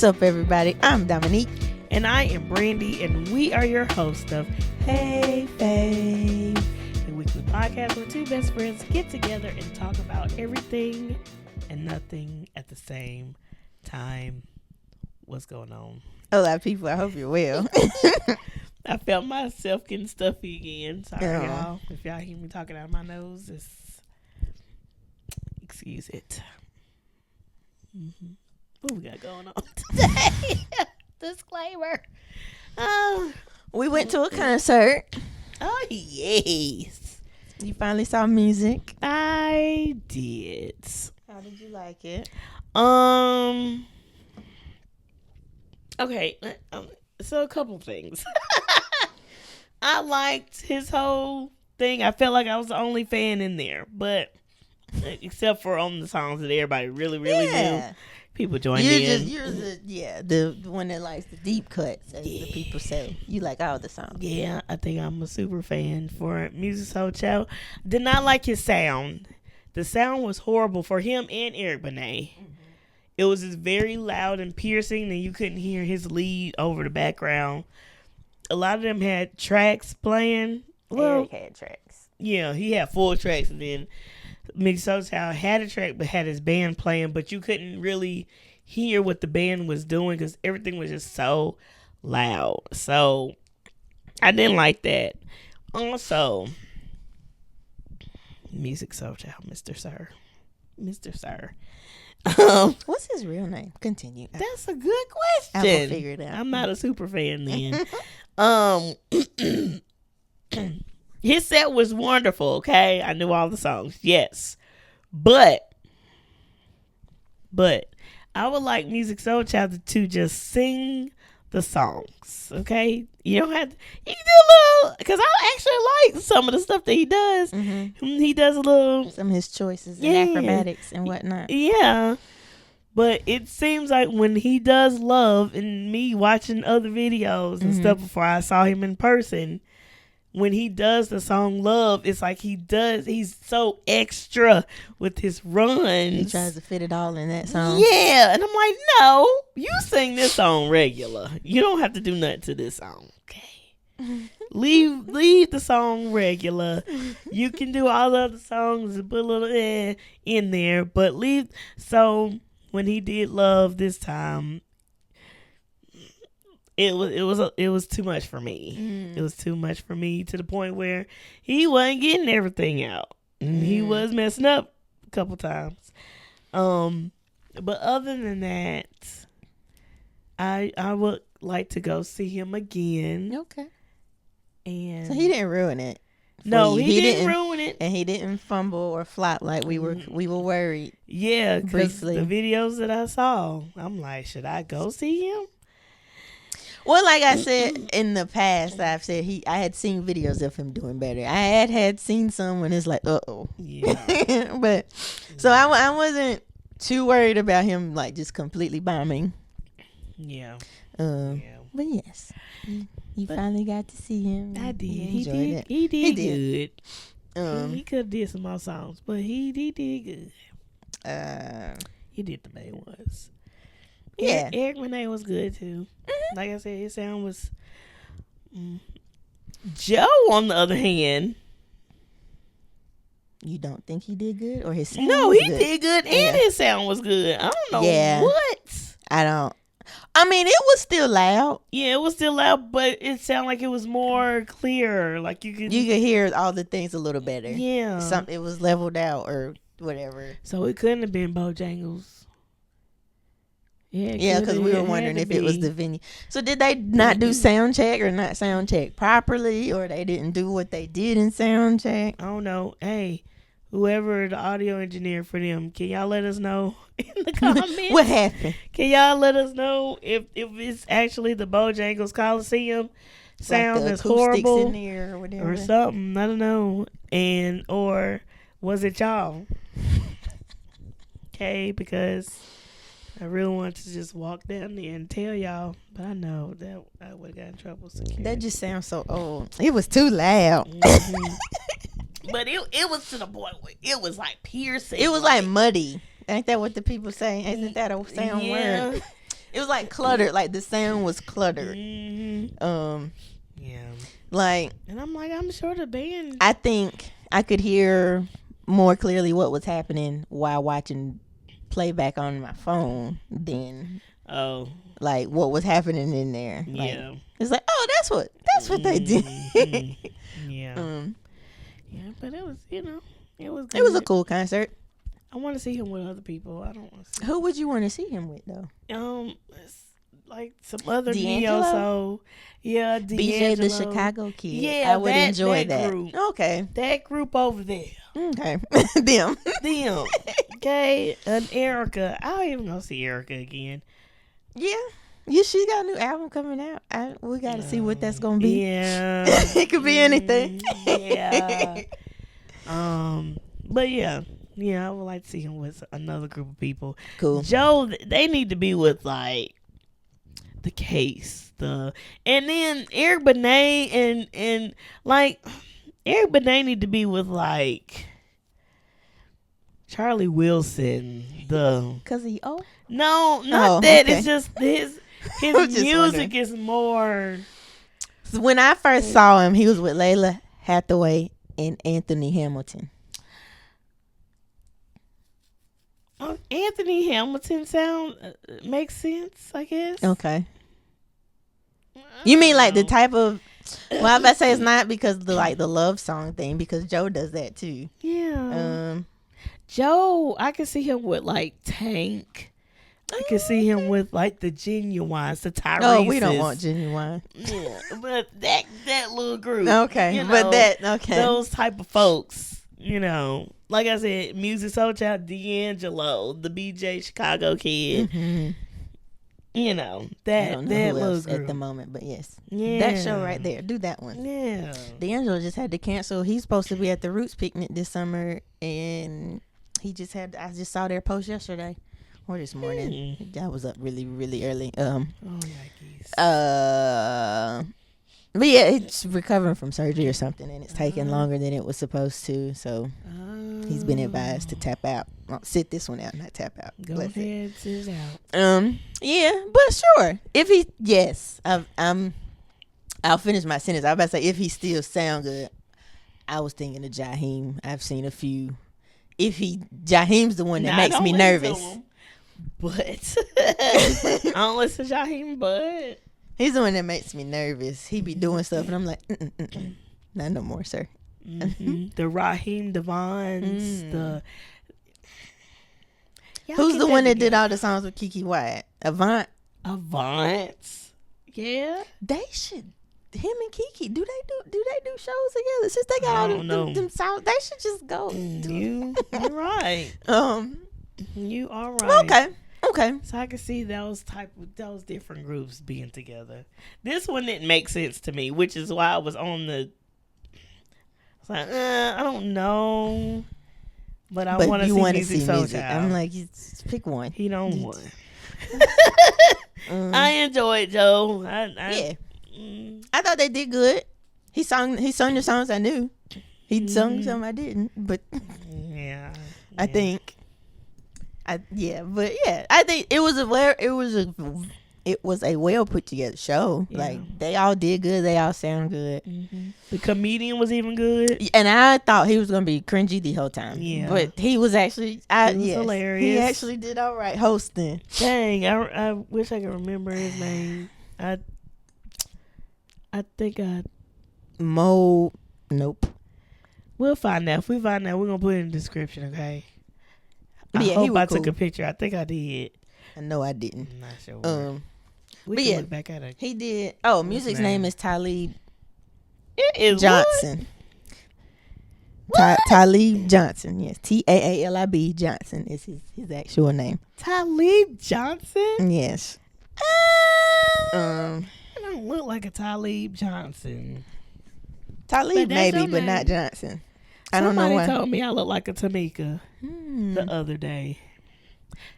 What's up, everybody? I'm Dominique. And I am Brandy, and we are your host of Hey Fave, a weekly podcast where two best friends get together and talk about everything and nothing at the same time. What's going on? A lot of people, I hope you're well. I felt myself getting stuffy again. Sorry, y'all. If y'all hear me talking out of my nose, excuse it. What we got going on today? Disclaimer. We went to a concert. Oh, yes. You finally saw music. I did. How did you like it? Okay. So a couple things. I liked his whole thing. I felt like I was the only fan in there, but except for on the songs that everybody really knew. People joined in. You're the one that likes the deep cuts, as the people say. You like all the songs. Yeah, I think I'm a super fan for Music Soul Child. Did not like his sound. The sound was horrible for him and Eric Benet. Mm-hmm. It was just very loud and piercing, and you couldn't hear his lead over the background. A lot of them had tracks playing. Eric had tracks. Yeah, he had full tracks, and then Music Soul Child had a track but had his band playing, but you couldn't really hear what the band was doing because everything was just so loud. So I didn't like that. Also, Music Soul Child, Mr. Sir. What's his real name? Continue. That's a good question. I will figure it out. I'm not a super fan then. His set was wonderful, okay? I knew all the songs, yes. But I would like Music Soul Child to just sing the songs, okay? You don't have to, you can do a little, because I actually like some of the stuff that he does. Mm-hmm. He does a little. Some of his choices and acrobatics and whatnot. Yeah. But it seems like when he does Love, and me watching other videos and stuff before I saw him in person, when he does the song Love, it's like he's so extra with his runs. He tries to fit it all in that song. Yeah. And I'm like, no, you sing this song regular. You don't have to do nothing to this song. Okay. Leave the song regular. You can do all the other songs and put a little in there, but leave. So when he did Love this time, it was too much for me. It was too much for me to the point where he wasn't getting everything out. He was messing up a couple times. But other than that, I would like to go see him again. Okay. And so he didn't ruin it. No, he didn't ruin it, and he didn't fumble or flop like we were worried. Yeah, because the videos that I saw, I'm like, should I go see him? Well, like I said in the past, I've said I had seen videos of him doing better. I had seen some when it's like, yeah. But so I wasn't too worried about him like just completely bombing. Yeah. But yes, you finally got to see him. I did. He did good. He He could have did some more songs, but he did good. He did the main ones. Yeah. Eric Benet was good too. Mm-hmm. Like I said, his sound was. Joe, on the other hand. You don't think he did good, or his sound? No, was he good? did good, and his sound was good. I don't know what. I don't. I mean, it was still loud. Yeah, it was still loud, but it sounded like it was more clear. Like you could hear all the things a little better. Yeah, it was leveled out or whatever. So it couldn't have been Bojangles. Yeah, because we were wondering if it was the venue. So did they not do sound check or not sound check properly, or they didn't do what they did in sound check? I don't know. Hey, whoever the audio engineer for them, can y'all let us know in the comments what happened? Can y'all let us know if it's actually the Bojangles Coliseum sound that's horrible in there or whatever, or something? I don't know. Or was it y'all? Okay, because I really wanted to just walk down there and tell y'all, but I know that I would have got in trouble. Security. That just sounds so old. It was too loud. Mm-hmm. But it was to the point where it was like piercing. It was like muddy. Ain't that what the people say? Isn't that a sound word? It was like cluttered. Like the sound was cluttered. Yeah. Like, and I'm like, I'm sure the band. I think I could hear more clearly what was happening while watching playback on my phone than like what was happening in there. Like, Yeah. it's like, oh, that's what they did. Yeah. Yeah, but it was, it was good. It was a cool concert. I want to see him with other people. I don't want to see Who would you want to see him with though? It's like some other D'Angelo? neo-soul. Yeah, BJ the D'Angelo. Chicago Kid. Yeah, I would enjoy that. Group. Okay. That group over there. Okay. Them. Okay. And Erica. I ain't even gonna see Erica again. Yeah. She got a new album coming out. We got to see what that's gonna be. Yeah. It could be anything. Yeah. But yeah, I would like to see him with another group of people. Cool. Joe, they need to be with like the Case, and then Eric Benet and like Eric Benet need to be with like Charlie Wilson. Cause he old? No, not that. Okay. It's just his music wondering. is more. So when I first saw him, he was with Layla Hathaway and Anthony Hamilton. Anthony Hamilton sound makes sense, I guess. Okay. You mean like the type of? Well, I was about to say it's not because the love song thing, because Joe does that too. Yeah. Joe, I can see him with like Tank. I can see him with like the Genuines, the Tyrese's. Oh, we don't want Genuine. Yeah, but that little group. Okay, those type of folks. Like I said, Music Soul Child, D'Angelo, the BJ Chicago Kid. Mm-hmm. That I don't know that who little else group at the moment, but yes, Yeah. that show right there. Do that one. Yeah. D'Angelo just had to cancel. He's supposed to be at the Roots picnic this summer, and he just had. I just saw their post yesterday or this morning. I was up really, really early. Oh, But yeah, it's recovering from surgery or something, and it's taking longer than it was supposed to. So he's been advised to tap out. Well, sit this one out, not tap out. Go ahead, sit out. Yeah, but sure. If he, yes, I'll finish my sentence. I was about to say if he still sound good. I was thinking of Jaheim. I've seen a few. Jaheim's the one that makes me nervous. But I don't listen to Jaheim, but he's the one that makes me nervous. He be doing stuff, and I'm like, not no more, sir. Mm-hmm. The Raheem Devons, who's the one that did all the songs with Kiki Wyatt? Avant. Yeah. They should. Him and Kiki, do they do shows together? Since they got all them songs, they should just go. You're right. You are right. Okay. So I can see those different groups being together. This one didn't make sense to me, which is why I was on the. I was like, I don't know, but I want to see Music Soul Child. I'm like, pick one. He don't want. I enjoyed Joe. Yeah. I thought they did good. He sung the songs I knew. He sung some I didn't, but yeah. I think. I think it was a well put together show. Yeah. Like they all did good. They all sound good. Mm-hmm. The comedian was even good. And I thought he was gonna be cringy the whole time. Yeah, but he was actually hilarious. He actually did all right hosting. Dang, I wish I could remember his name. I think Nope. We'll find out. If we find out, we're gonna put it in the description. Okay. I hope I took a picture. I think I did. I know I didn't. I'm not sure. We can look back at it. He did. Oh, music's name is Talib. It is Johnson. Talib Johnson. Yes, Taalib Johnson is his actual name. Talib Johnson. Yes. I don't look like a Talib Johnson. Talib maybe, but not Johnson. I don't know why. Somebody told me I look like a Tamika the other day.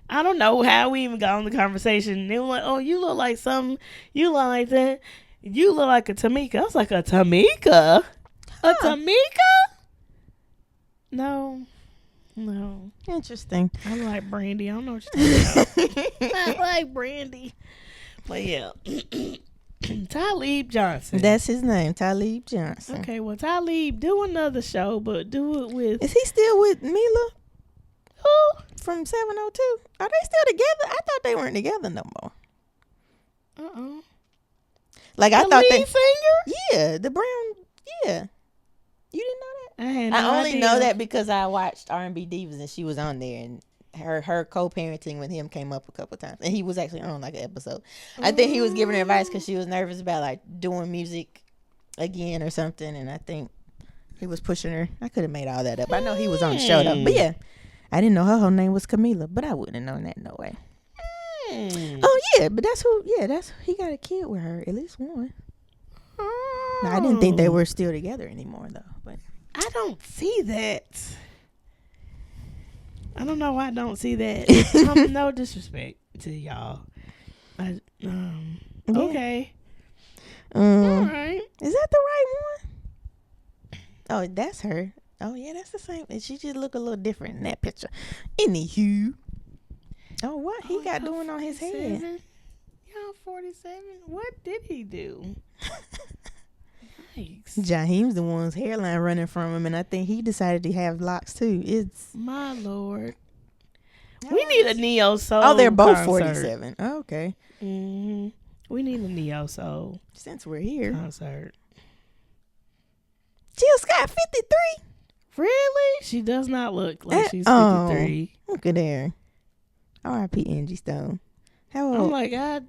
I don't know how we even got on the conversation. They were like, "Oh, you look like something. You look like that. You look like a Tamika." I was like, "A Tamika? A Tamika? No, No. Interesting. I like Brandy. I don't know what you're talking about. I like Brandy. But yeah. Talib Johnson. That's his name, Talib Johnson. Okay, well, Talib, do another show, but do it with... Is he still with Mila? Who? From 702? Are they still together? I thought they weren't together no more. Uh-uh. Like, I The thought lead singer? Yeah, the brown... Yeah. You didn't know that? I had no I only idea. know that because I watched R&B Divas and she was on there, and her co-parenting with him came up a couple times, and he was actually on like an episode. I think he was giving her advice because she was nervous about like doing music again or something, and I think he was pushing her. I could have made all that up. I know he was on the show though, but yeah, I didn't know her whole name was Camila, but I wouldn't have known that no way. Oh yeah, but that's who. Yeah, that's he got a kid with her, at least one. I didn't think they were still together anymore though, but I don't see that. I don't know why I don't see that. No disrespect to y'all. Okay. All right. Is that the right one? Oh, that's her. Oh yeah, that's the same. And she just look a little different in that picture. Anywho. Oh, what he got doing on his head? Y'all 47. What did he do? Yikes. Jaheim's the one's hairline running from him, and I think he decided to have locks too. It's my lord. We need a neo soul. Oh, they're both concert. 47. Oh, okay. Mm-hmm. We need a neo soul Since we're here, concert. Jill Scott 53. Really? She does not look like she's 53. Oh, look at there. R.I.P. Angie Stone. How old? Oh my God.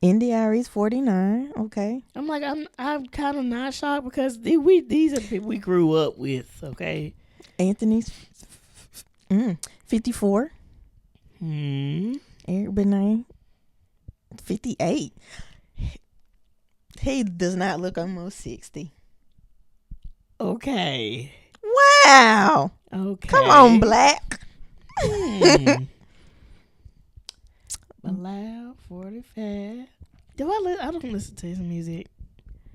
Indy Irie's 49. Okay. I'm like, I'm kind of not shocked because these are the people we grew up with. Okay. Anthony's 54. Eric Benet 58. He does not look almost 60. Okay. Wow. Okay. Come on, Black. Allow 45. I don't listen to his music.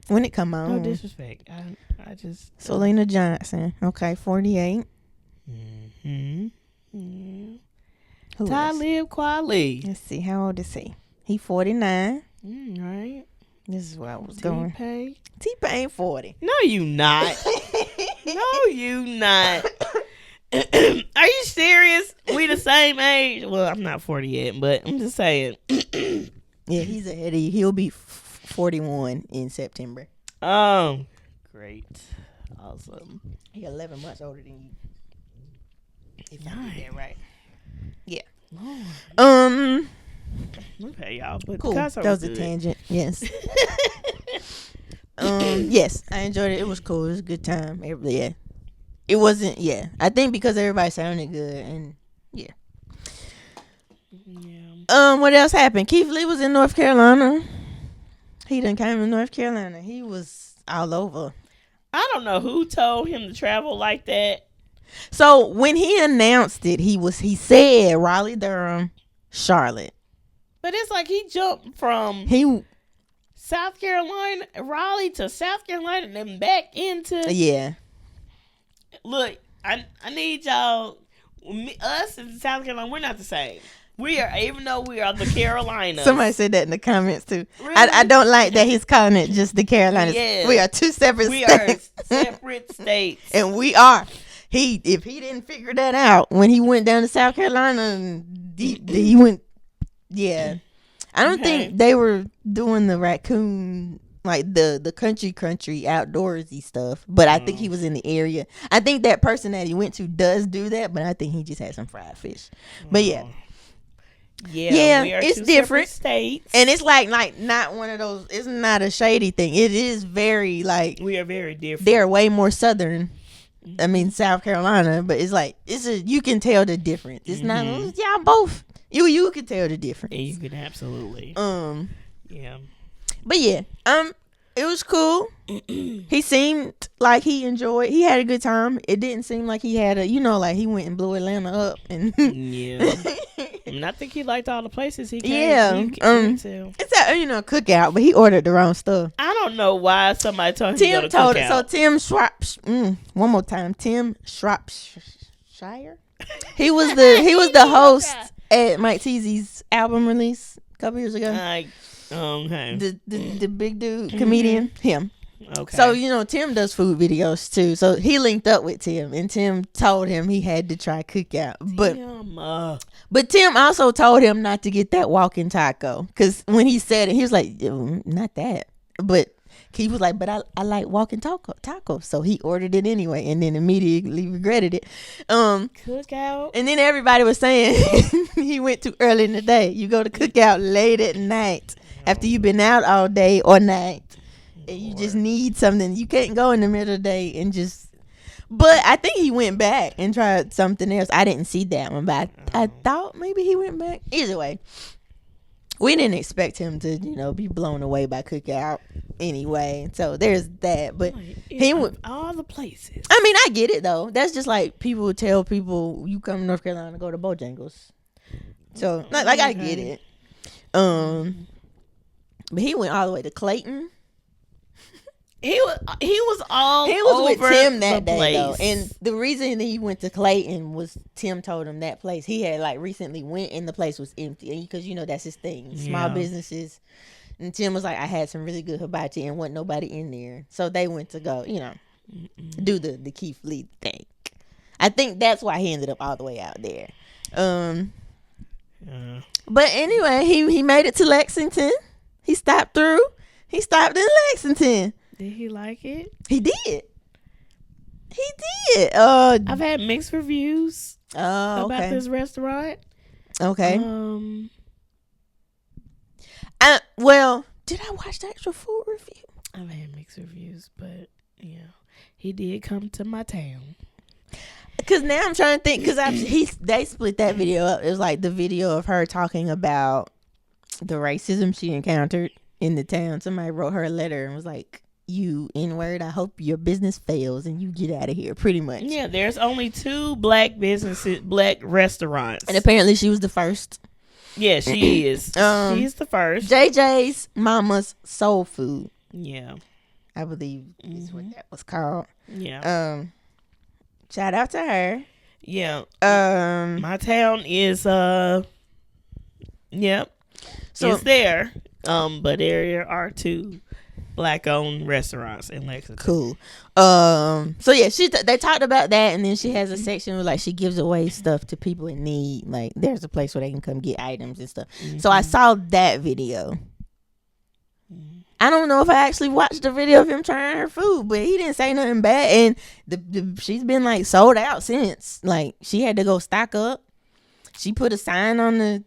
When it come on. No disrespect. I just. Selena Johnson. Okay, 48. Who else? Talib Kweli. Let's see, how old is he? He 49. Right. This is where I was going. T-Pain 40. No, you not. No, you not. Are you serious? We the same age. Well, I'm not 40 yet, but I'm just saying. Yeah, he's ahead of you. He'll be 41 in September. Oh, great. Awesome. He's 11 months older than you. If I did that right. Yeah. Lord. Okay, y'all. But cool. That was a tangent. Yes. Yes, I enjoyed it. It was cool. It was a good time. Yeah. It wasn't. Yeah, I think because everybody sounded good and yeah. What else happened? Keith Lee was in North Carolina. He done came to North Carolina. He was all over. I don't know who told him to travel like that. So when he announced it, he said Raleigh, Durham, Charlotte. But it's like he jumped from South Carolina, Raleigh to South Carolina, and then back into. Yeah. Look, I need y'all. Us in South Carolina, we're not the same. We are, even though we are the Carolinas. Somebody said that in the comments too. Really? I don't like that he's calling it just the Carolinas. Yes. We are two separate states. We are separate states. And we are. If he didn't figure that out when he went down to South Carolina, and he went. Yeah, I don't think they were doing the raccoon like the country outdoorsy stuff, but I think he was in the area. I think that person that he went to does do that, but I think he just had some fried fish. But yeah. Yeah, we are it's two different states, and it's like not one of those. It's not a shady thing. It is very like we are very different. They're way more southern. I mean South Carolina, but it's like you can tell the difference. It's not y'all both. You can tell the difference. You can absolutely. Yeah. But yeah, it was cool. He seemed like he enjoyed. He had a good time. It didn't seem like he had like he went and blew Atlanta up and yeah. And I think he liked all the places he came. Yeah. It's a cookout, but he ordered the wrong stuff. I don't know why somebody told him to go to cookout. So Tim Schwab. One more time, Tim Schwab. Shire. He was the host at Mike Teasy's album release a couple years ago. Okay. The big dude comedian, him. Okay. So Tim does food videos too. So he linked up with Tim, and Tim told him he had to try Cookout. But Tim also told him not to get that walking taco, because when he said it, he was like, "Not that." But he was like, "But I like walking taco." So he ordered it anyway, and then immediately regretted it. Cookout. And then everybody was saying he went too early in the day. You go to Cookout late at night after you've been out all day or night. And you just need something. You can't go in the middle of the day and just. But I think he went back and tried something else. I didn't see that one, but I thought maybe he went back. Either way, we didn't expect him to, be blown away by Cookout anyway. So there's that. But he went all the places. I mean, I get it though. That's just like people tell people, you come to North Carolina, go to Bojangles. So like I get it. But he went all the way to Clayton. He was with Tim that day place. though, and the reason that he went to Clayton was Tim told him that place he had recently went and the place was empty, because that's his thing, small businesses. And Tim was like, I had some really good hibachi and wasn't nobody in there, so they went to go do the Keith Lee thing. I think that's why he ended up all the way out there. But anyway, he made it to Lexington. He stopped in Lexington. Did he like it? He did. I've had mixed reviews about this restaurant. Okay. Did I watch the actual food review? I've had mixed reviews, but he did come to my town. Because now I'm trying to think, because they split that video up. It was like the video of her talking about the racism she encountered in the town. Somebody wrote her a letter and was like, "You N-word, I hope your business fails and you get out of here," pretty much. Yeah, there's only 2 black restaurants. And apparently she was the first. Yeah, she is. She's the first. JJ's Mama's Soul Food. Yeah. I believe is what that was called. Yeah. Shout out to her. Yeah. My town is yep. So it's there. But there are 2 black-owned restaurants in Lexington. Cool. So yeah, they talked about that, and then she has a section where she gives away stuff to people in need. Like there's a place where they can come get items and stuff. So I saw that video. I don't know if I actually watched the video of him trying her food, but he didn't say nothing bad. And she's been sold out since. She had to go stock up. She put a sign on the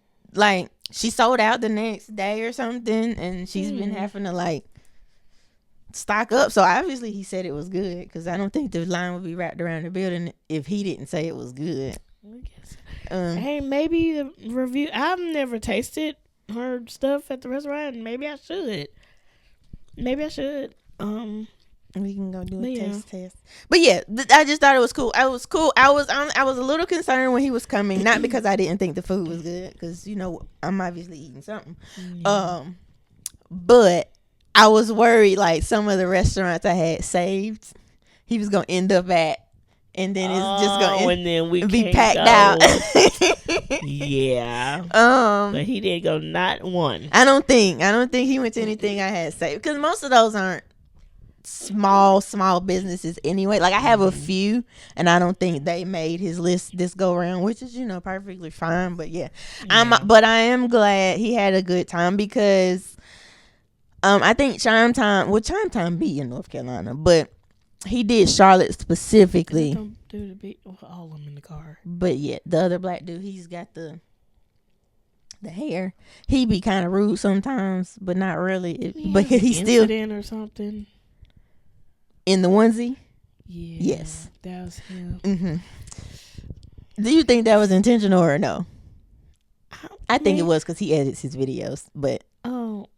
she sold out the next day or something, and she's been having to stock up. So obviously he said it was good, because I don't think the line would be wrapped around the building if he didn't say it was good. I guess. Hey, maybe the review. I've never tasted her stuff at the restaurant. Maybe I should. We can go do a taste test. But yeah, I just thought it was cool. I was a little concerned when he was coming, not because I didn't think the food was good, because I'm obviously eating something. But I was worried some of the restaurants I had saved, he was gonna end up at, and then it's just gonna be packed out. Yeah. But he didn't go not one. I don't think he went to anything I had saved, because most of those aren't small businesses anyway. I have a few, and I don't think they made his list this go around, which is perfectly fine. But but I am glad he had a good time, because I think Chime Time be in North Carolina, but he did Charlotte specifically. All of them in the car. But yeah, the other black dude, he's got the hair. He be kind of rude sometimes, but not really. But he still or something in the onesie. Yeah. Yes, that was him. Mm-hmm. Do you think that was intentional or no? I think it was, because he edits his videos. But well,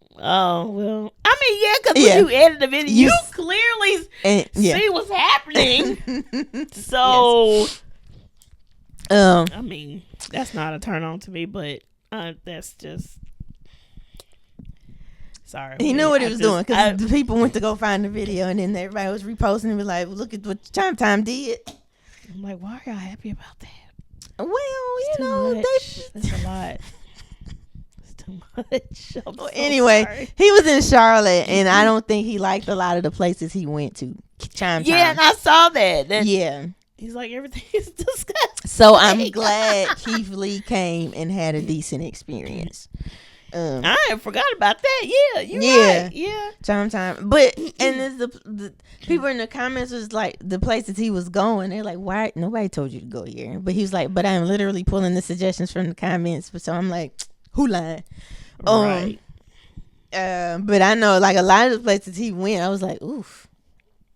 I mean, because when you edit the video, you clearly see what's happening. So, I mean, that's not a turn on to me, but that's just. Sorry. He knew what he was doing, because the people went to go find the video, and then everybody was reposting and was like, "Look at what Chime Time did." I'm like, why are y'all happy about that? Well, It's you too know, much. That's a lot. It's too much. I'm so anyway, sorry. he was in Charlotte, and I don't think he liked a lot of the places he went to. Yeah, and I saw that. Yeah. He's like, everything is disgusting. So I'm glad Keith Lee came and had a decent experience. I ain't forgot about that. Yeah, you right. Yeah. Time. But and it's the people in the comments was like the places he was going. They're like, why nobody told you to go here? But he was like, but I'm literally pulling the suggestions from the comments. So I'm like, who lying? Right. But I know like a lot of the places he went, I was like, oof,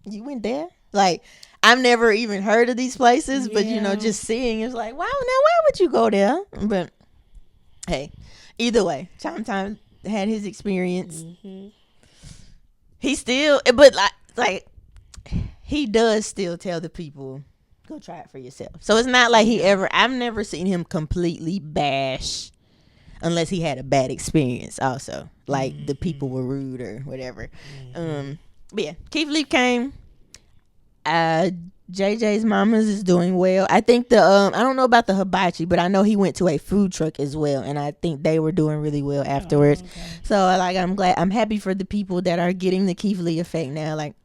you went there? Like I've never even heard of these places, but you know, just seeing it's like, wow, now why would you go there? But hey, either way, Time had his experience. Mm-hmm. He still, but like he does still tell the people, go try it for yourself. So it's not like I've never seen him completely bash unless he had a bad experience also. Like the people were rude or whatever. But yeah, Keith Lee came. JJ's Mamas is doing well. I think I don't know about the hibachi, but I know he went to a food truck as well, and I think they were doing really well afterwards. Okay. So like I'm happy for the people that are getting the Keith Lee effect now. Like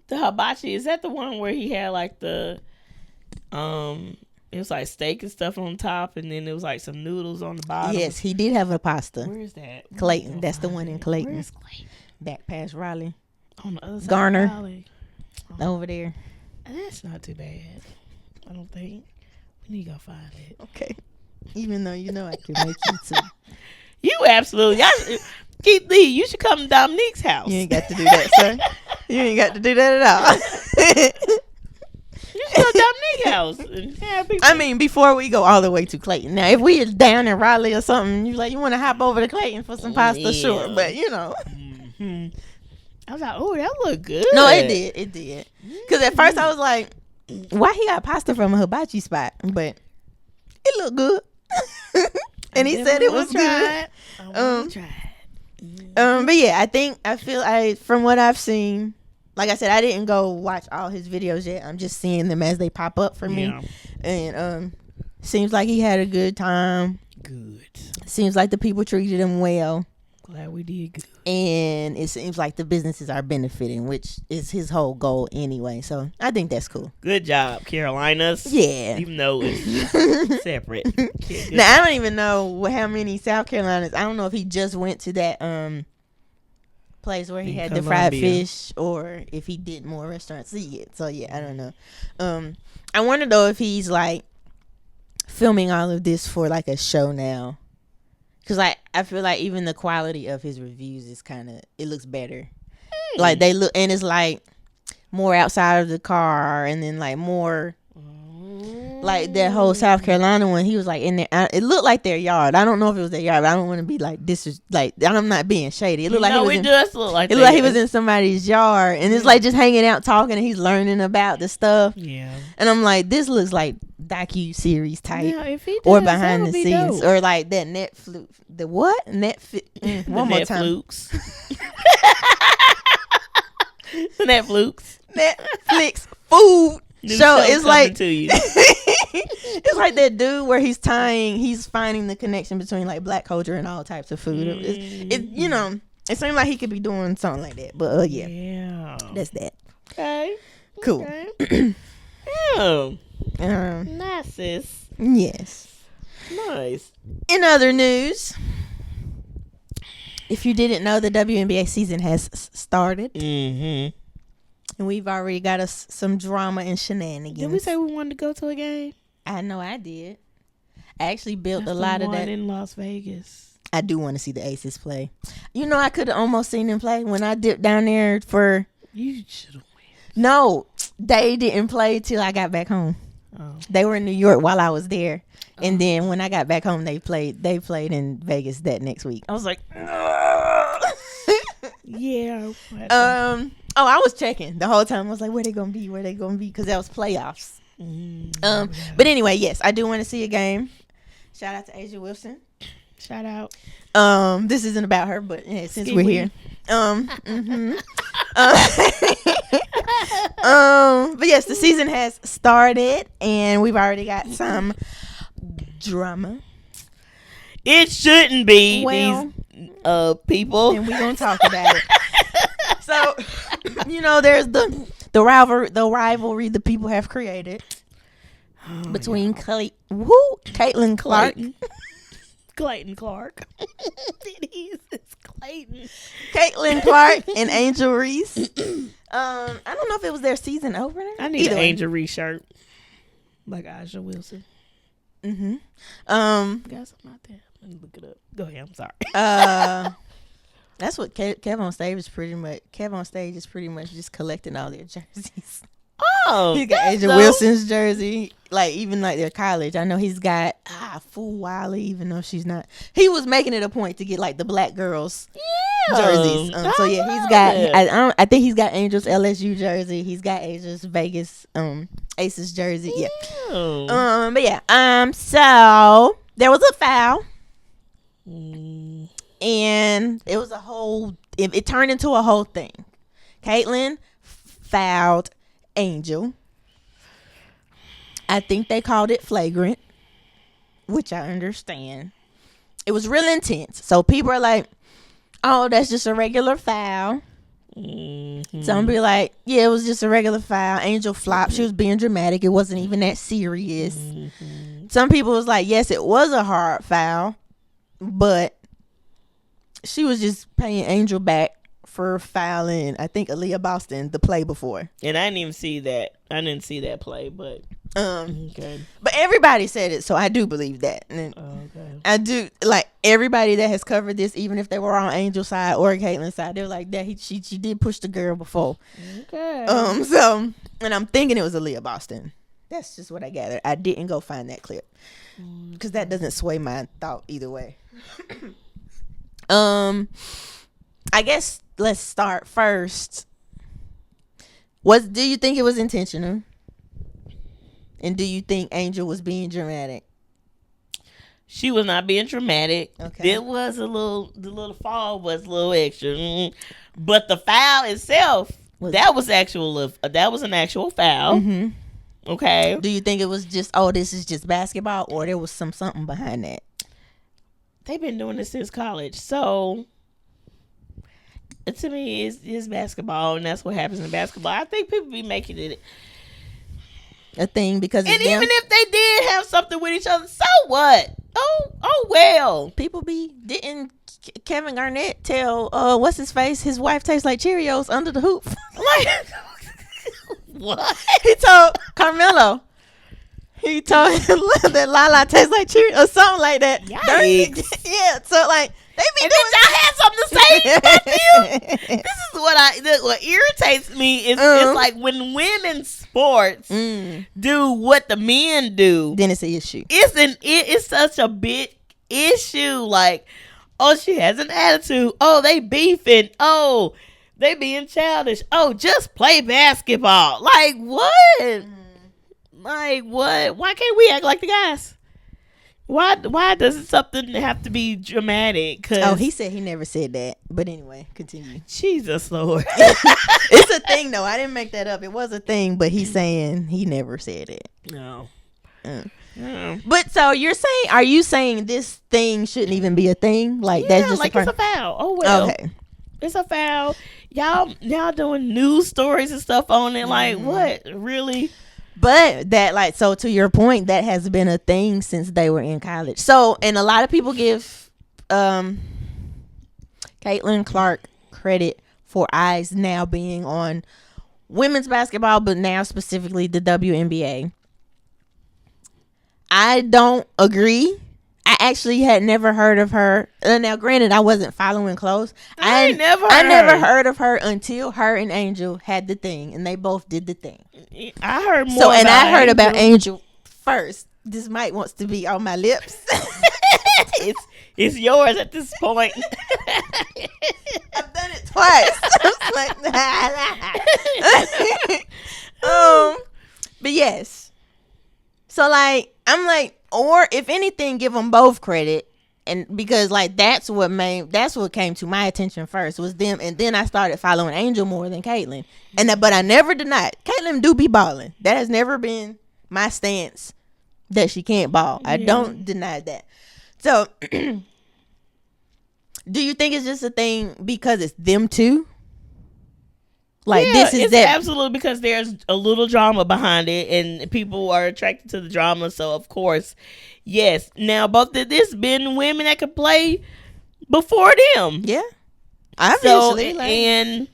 the hibachi, is that the one where he had like the it was like steak and stuff on top, and then it was like some noodles on the bottom? Yes, he did have a pasta. Where is that? Clayton. That's the one in Clayton. Where's Clayton? Back past Raleigh. On the other side Garner. of Raleigh. Over there. That's not too bad, I don't think. We need to go find it. Okay. Even though you know I can make you too. You absolutely. Keith Lee, you should come to Dominique's house. You ain't got to do that, sir. You ain't got to do that at all. You should go to Dominique's house. And have people. I mean, before we go all the way to Clayton. Now, if we are down in Raleigh or something, you want to hop over to Clayton for some pasta, sure. But, you know. Mm-hmm. I was like, oh, that look good. No, it did. Because at first I was like, why he got pasta from a hibachi spot? But it looked good. And he said it was good. I want to try it. But yeah, I feel from what I've seen, like I said, I didn't go watch all his videos yet. I'm just seeing them as they pop up for me. And seems like he had a good time. Good. Seems like the people treated him well. Glad we did good. And it seems like the businesses are benefiting, which is his whole goal anyway. So I think that's cool. Good job, Carolinas. Yeah. Even though it's separate. Now, I don't even know how many South Carolinas. I don't know if he just went to that place where he had the fried fish, or if he did more restaurants. So yeah, I don't know. I wonder though if he's like filming all of this for like a show now. Because I feel like even the quality of his reviews is it looks better. Like they look, and it's like more outside of the car, and then like more like that whole South Carolina one. He was like in there. It looked like their yard. I don't know if it was their yard, but I don't want to be like this is like I'm not being shady. It looked like he was in somebody's yard, and it's like just hanging out talking, and he's learning about the stuff. Yeah, and I'm like, this looks like docu-series type, if he does, or behind the scenes, dope. or like that Netflix. The what? Netflix. One more time. The Netflix food show. It's like to you. It's like that dude where he's finding the connection between like black culture and all types of food. It seems like he could be doing something like that. But yeah, that's that. Okay, cool. Okay. Nice. Yes. Nice. In other news, if you didn't know, the WNBA season has started. Mm-hmm. And we've already got us some drama and shenanigans. Did we say we wanted to go to a game? I know I did. I actually built a lot of that in Las Vegas. I do want to see the Aces play. You know, I could have almost seen them play when I dipped down there for. You should have went. No, they didn't play till I got back home. Oh. They were in New York while I was there. And then when I got back home, they played in Vegas that next week. I was like, yeah. I was checking the whole time. I was like, where they gonna be? Because that was playoffs. But anyway, yes, I do want to see a game. Shout out to Asia Wilson. Shout out. This isn't about her, but yeah, since we're here. But yes, the season has started, and we've already got some drama. It shouldn't be Well, these people. And we're gonna talk about it. So, there's the rivalry the people have created between Caitlin Clark. Clayton Clark. It is. It's Clayton. Caitlin Clark and Angel Reese. I don't know if it was their season opener. I need an Angel Reese shirt. Like Aja Wilson. Mm-hmm. Got something out there. Let me look it up. Go ahead. I'm sorry. That's what Kev on stage is pretty much. Kev on stage is pretty much just collecting all their jerseys. Oh, he got Angel Wilson's jersey, even their college. I know he's got Fool Wiley, even though she's not. He was making it a point to get the black girls jerseys. So yeah, he's got. I think he's got Angels LSU jersey. He's got Angels Vegas Aces jersey. Yeah. But yeah. So there was a foul. And it was a whole. It turned into a whole thing. Caitlin fouled Angel. I think they called it flagrant, which I understand. It was real intense. So people are like, "Oh, that's just a regular foul." Mm-hmm. Some be like, "Yeah, it was just a regular foul." Angel flopped. She was being dramatic. It wasn't even that serious. Mm-hmm. Some people was like, "Yes, it was a hard foul, but." She was just paying Angel back for fouling, I think, Aaliyah Boston the play before. And I didn't even see that. I didn't see that play, but okay. But everybody said it, so I do believe that. And okay. I do everybody that has covered this, even if they were on Angel's side or Caitlin's side, they're like that. She did push the girl before. Okay. So, and I'm thinking it was Aaliyah Boston. That's just what I gathered. I didn't go find that clip because that doesn't sway my thought either way. I guess let's start first. Do you think it was intentional? And do you think Angel was being dramatic? She was not being dramatic. Okay. The little fall was a little extra. But the foul itself, that was an actual foul. Mm-hmm. Okay. Do you think it was just, this is just basketball, or there was something behind that? They've been doing this since college, so to me, it's basketball, and that's what happens in basketball. I think people be making it a thing because, and even if they did have something with each other, so what? Oh well. People didn't Kevin Garnett tell what's his face? His wife tastes like Cheerios under the hoop. What? He told Carmelo. He told him that Lala tastes like Cheerios or something like that. Yikes. Yeah, so they be and doing. Y'all had something to say about you. This is what irritates me is it's like when women's sports do what the men do, then it's an issue. It's such a big issue. Like, she has an attitude. They beefing. They being childish. Just play basketball. Like what? Like what? Why can't we act like the guys? Why does something have to be dramatic? He said he never said that. But anyway, continue. Jesus Lord. It's a thing though. I didn't make that up. It was a thing, but he's saying he never said it. No. But so are you saying this thing shouldn't even be a thing? Like that's just it's a foul. Oh well. Okay. It's a foul. Y'all doing news stories and stuff on it. Like what? Really? But that so to your point, that has been a thing since they were in college. So, and a lot of people give Caitlin Clark credit for eyes now being on women's basketball, but now specifically the WNBA. I don't agree. I actually had never heard of her. Now, granted, I wasn't following close. I never heard of her until her and Angel had the thing, and they both did the thing. I heard more. I heard about Angel first. This mic wants to be on my lips. It's yours at this point. I've done it twice. But yes. So I'm like, or if anything, give them both credit. and because like that's what came to my attention first was them, and then I started following Angel more than Caitlyn, but I never denied Caitlyn do be balling. That has never been my stance that she can't ball. I don't deny that. So, do you think it's just a thing because it's them two? Like this is it's that absolutely because there's a little drama behind it, and people are attracted to the drama. So of course, yes. Now, both of this been women that could play before them. Yeah, obviously. So, and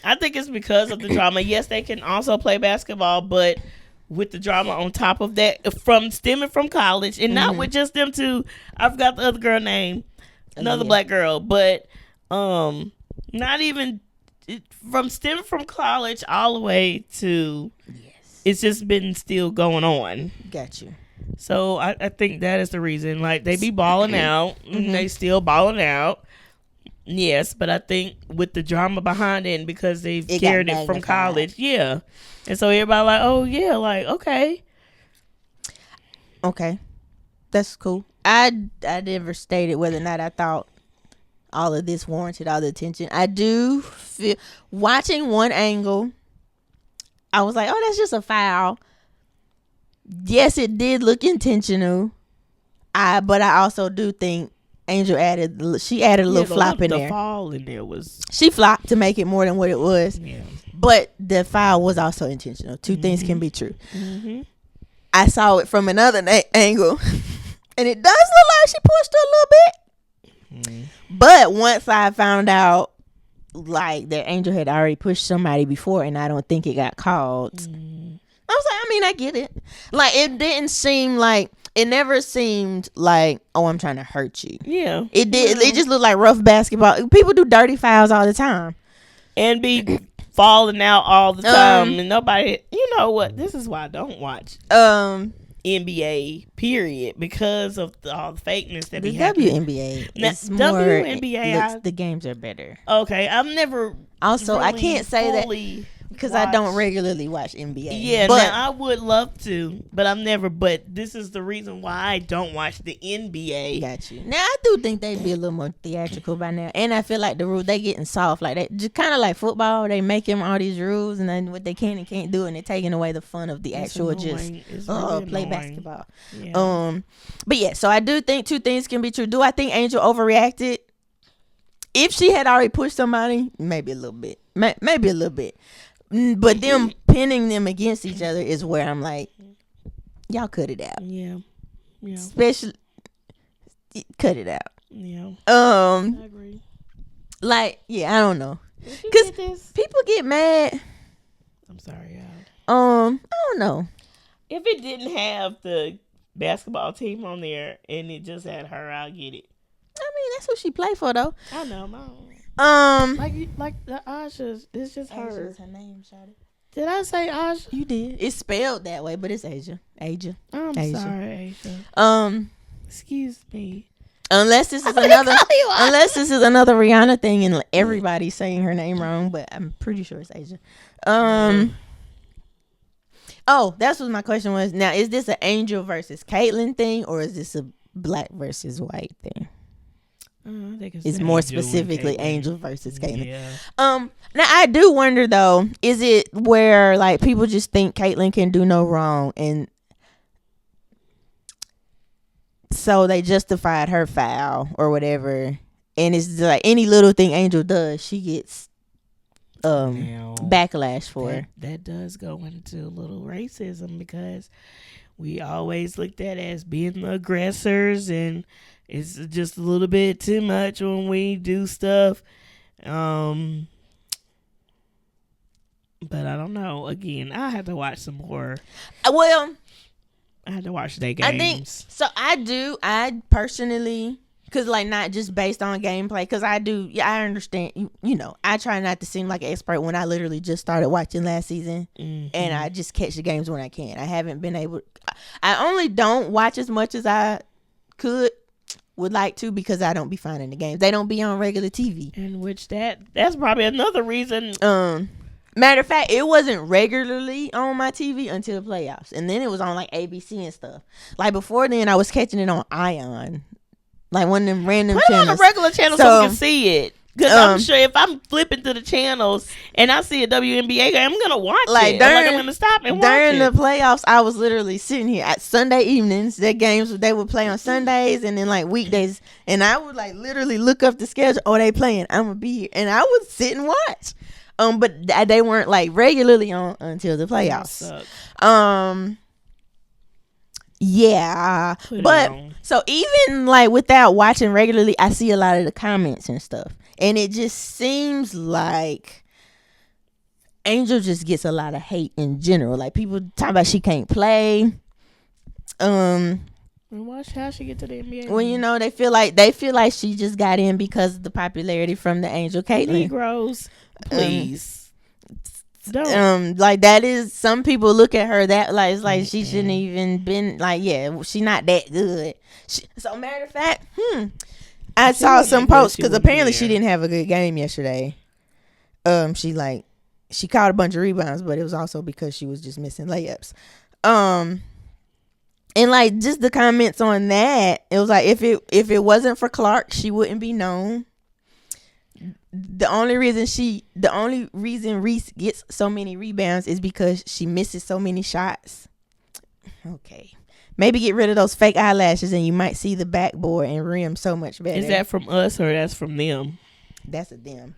I think it's because of the drama. Yes, they can also play basketball, but with the drama on top of that, stemming from college, and not with just them two. I forgot the other girl name, another black girl, but not even. Stemming from college all the way to it's just been still going on. Got you. So I think that is the reason. Like they be balling out, they still balling out. Yes, but I think with the drama behind it, and because they've carried it from college, and so everybody like, oh yeah, like okay, that's cool. I never stated whether or not I thought all of this warranted all the attention. I do feel watching one angle, I was like, oh, that's just a foul. Yes, it did look intentional. But I also do think Angel added a little flop in there. The fall in there was she flopped to make it more than what it was. Yeah. But the foul was also intentional. Two things can be true. I saw it from another angle, and it does look like she pushed her a little bit. But once I found out like that Angel had already pushed somebody before, and I don't think it got called, I was like, I mean, I get it. Like it never seemed like, oh, I'm trying to hurt you. Yeah, it did. It just looked like rough basketball. People do dirty fouls all the time and be falling out all the time, and nobody. You know what? This is why I don't watch NBA period, because of all the fakeness that be happening. WNBA WNBA the games are better. Okay, I've never also really I can't say that because I don't regularly watch NBA. Yeah, but now I would love to, but I've never. But this is the reason why I don't watch the NBA. Got you. Now I do think they'd be a little more theatrical by now, and I feel like the rules they getting soft, like that, just kind of like football. They making all these rules, and then what they can and can't do, and they're taking away the fun of the actual play basketball. Yeah. But yeah, so I do think two things can be true. Do I think Angel overreacted? If she had already pushed somebody, maybe a little bit, maybe a little bit. But them pinning them against each other is where I'm like, y'all cut it out. Yeah. Especially, cut it out. Yeah. I agree. Like, yeah, I don't know, because people get mad. I'm sorry, y'all. I don't know. If it didn't have the basketball team on there and it just had her, I'll get it. I mean, that's who she played for, though. I know, like the Asha's, it's just her. Her name, Shawty. Did I say Asha? You did. It's spelled that way, but it's Asia. I'm sorry, Asia. Excuse me. Unless this is another Rihanna thing and everybody's saying her name wrong, but I'm pretty sure it's Asia. Oh, that's what my question was. Now, is this an Angel versus Caitlyn thing, or is this a black versus white thing? I think it's more specifically Angel versus Caitlyn. Yeah. Now I do wonder though, is it where like people just think Caitlyn can do no wrong, and so they justified her foul or whatever, and it's like any little thing Angel does, she gets backlash for. That does go into a little racism, because we always looked at as being the aggressors, and it's just a little bit too much when we do stuff. But I don't know. Again, I have to watch some more. Well, I had to watch their games. I think so. I personally, because like not just based on gameplay, because I do. Yeah, I understand. You know, I try not to seem like an expert when I literally just started watching last season, and I just catch the games when I can. I haven't been able. I only don't watch as much as I would like to, because I don't be finding the games. They don't be on regular TV. In which that's probably another reason. Matter of fact, it wasn't regularly on my TV until the playoffs, and then it was on like ABC and stuff. Like before then, I was catching it on Ion, like one of them random Put it on a channels. regular channel so we can see it. Because I'm sure if I'm flipping through the channels and I see a WNBA game, I'm going to watch it. I'm going to stop and watch it. During the playoffs, I was literally sitting here at Sunday evenings. Their games, they would play on Sundays and then like weekdays. And I would like literally look up the schedule. Oh, they playing. I'm going to be here. And I would sit and watch. But they weren't like regularly on until the playoffs. Yeah. But so even like without watching regularly, I see a lot of the comments and stuff. And it just seems like Angel just gets a lot of hate in general. Like people talk about she can't play. And watch how she get to the NBA. Well, you know, they feel like she just got in because of the popularity from the Angel Caitlyn. Negroes, please. Don't. Like that is, some people look at her that like it's like she shouldn't even been like, yeah, she not that good. So matter of fact, I saw some posts because apparently she didn't have a good game yesterday. She caught a bunch of rebounds, but it was also because she was just missing layups. And like just the comments on that, it was like if it wasn't for Clark, she wouldn't be known. The only reason Reese gets so many rebounds is because she misses so many shots. Okay. Maybe get rid of those fake eyelashes and you might see the backboard and rim so much better. Is that from us or that's from them? That's a them.